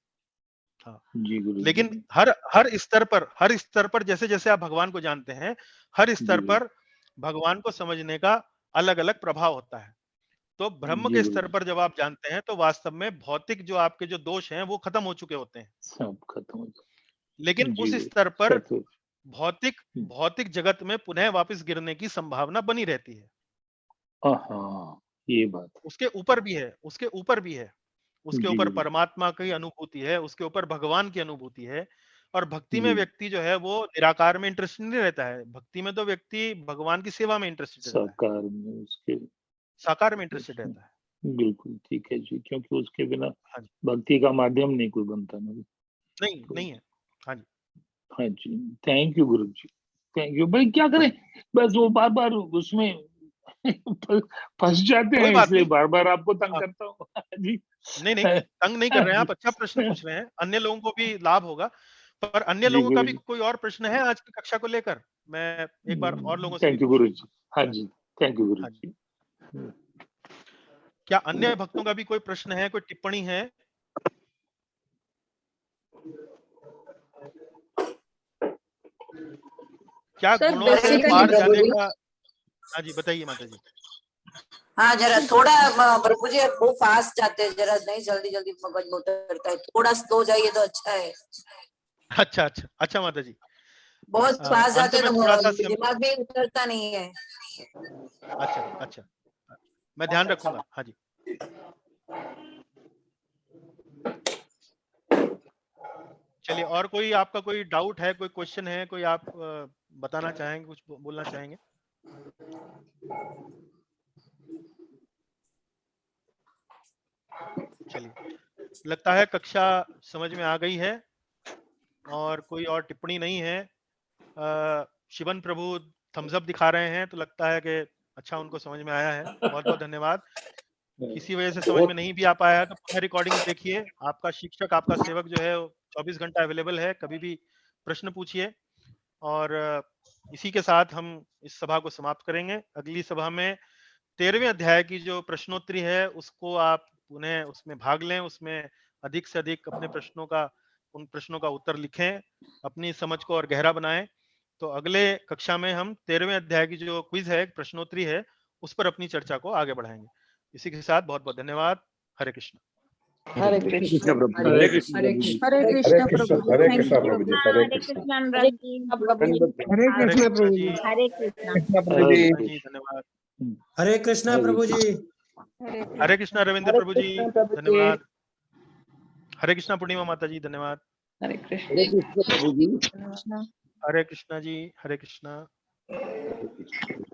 हाँ। जी, गुरुजी। लेकिन हर स्तर पर जैसे-जैसे आप भगवान को जानते हैं, हर जी, स्तर पर भगवान को समझने का अलग-अलग प्रभाव होता है। तो ब्रह्म जी के गुरु स्तर जी, पर जब आप जानते हैं तो वास्तव में भौतिक जो आपके जो दोष हैं वो खत्म हो चुके होते हैं। सब खत्म हो लेकिन गया। जी उस गुरु, स्तर पर सत्य। भौतिक भौतिक जगत में पुनः वापस गिरने की संभावना बनी रहती है। हाँ, ये बात उसके ऊपर भी है, उसके ऊपर भी है। है। उसके जी ऊपर गुरु जी, परमात्मा की अनुभूति है, उसके ऊपर भगवान की अनुभूति है। और भक्ति में जी, व्यक्ति जो है वो निराकार में इंटरेस्टेड नहीं रहता है। भक्ति में तो व्यक्ति भगवान की सेवा में इंटरेस्टेड रहता है, साकार में उसके साकार में इंटरेस्टेड उसमें रहता है। बिल्कुल ठीक है जी, क्योंकि उसके बिना हाँ जी, भक्ति का माध्यम नहीं कोई बनता ना। नहीं, तो नहीं है। हाँ जी, हाँ जी, thank you Guru ji, thank you. भाई क्या हाँ करें, जी। बस वो बार-बार उसमें फँस जाते कोई हैं, बात इसलिए नहीं। बार-बार आपको तंग हाँ, करता हूँ। जी। नहीं, नहीं, हाँ तंग नहीं कर हाँ रहे हैं जी। आप, अच्छा प्रश्न पूछ रहे हैं, अन्य लोगों को भी लाभ होगा। पर अन्य जी लोगों का गुरु भी जी। कोई और प्रश्न है आज की कक्षा को लेकर? मैं एक बार और लोगों से भी थैंक यू पूछ गुरु लूँ। जी। हाँ जी, थैंक यू गुरु हाँ जी। जी। हुँ, क्या अन्य भक्तों का भी कोई प्रश्न है, कोई टिप्पणी है? क्या सर गुणों से बेसिकली पार प्रभु जाने जी, का। हाँ जी, बताइए माताजी। हाँ जरा थोड़ा प्रभु जी बहुत फास्ट जाते हैं, जरा नहीं जल्दी जल्दी मगज में उतरता है, थोड़ा स्लो जाइए तो अच्छा है। अच्छा, अच्छा, अच्छा माताजी। बहुत फास्ट अंत जाते हैं में तो थोड़ा-सा दिमाग में उतरता नहीं है। अच्छा जी, अच्छा। मैं ध्यान रखूँगा। हाँ जी। चलिए, और कोई आपका कोई डाउट है, कोई क्वेश्चन है, कोई आप बताना चाहेंगे, कुछ बोलना चाहेंगे? चलिए, लगता है कक्षा समझ में आ गई है और कोई और टिप्पणी नहीं है। शिवन प्रभु थम्स अप दिखा रहे हैं, तो लगता है कि अच्छा उनको समझ में आया है। बहुत-बहुत धन्यवाद। किसी वजह से समझ में नहीं भी आ पाया है तो पुनः रिकॉर्डिंग देखिए। आपका शिक्षक, आपका सेवक जो है 24 घंटा अवेलेबल है, कभी भी प्रश्न पूछिए। और इसी के साथ हम इस सभा को समाप्त करेंगे। अगली सभा में 13वें अध्याय की जो प्रश्नोत्तरी है उसको आप पुनः उसमें भाग लें, उसमें अधिक से अधिक अपने प्रश्नों का उन प्रश्नों का उत्तर लिखें, अपनी समझ को और गहरा बनाएं। तो अगले कक्षा में हम 13वें अध्याय की जो क्विज है, प्रश्नोत्तरी है, उस पर अपनी चर्चा को आगे बढ़ाएंगे। इसी के साथ बहुत बहुत धन्यवाद। हरे कृष्ण। हरे हरे कृष्ण कृष्ण प्रभु जी, हरे हरे कृष्ण कृष्ण प्रभु जी। हरे हरे कृष्ण कृष्ण प्रभु जी, हरे थैंक कृष्ण यू। प्रभु जी हरे हरे कृष्ण कृष्ण हरे अनुराग जी। कृष्ण प्रभु जी, हरे हरे कृष्ण कृष्ण प्रभु जी। जी हरे कृष्णा। कृष्ण प्रभु हरे जी कृष्ण जी, कृष्ण, धन्यवाद। हरे कृष्ण हरे प्रभु जी कृष्ण। हरे हरे कृष्ण कृष्णा। रविंद्र हरे प्रभु जी, कृष्ण प्रभु जी, धन्यवाद। हरे कृष्णा पूर्णिमा माता जी, धन्यवाद। हरे कृष्ण हरे कृष्ण प्रभु जी। कृष्णा। हरे कृष्णा जी, हरे कृष्णा। हरे कृष्ण।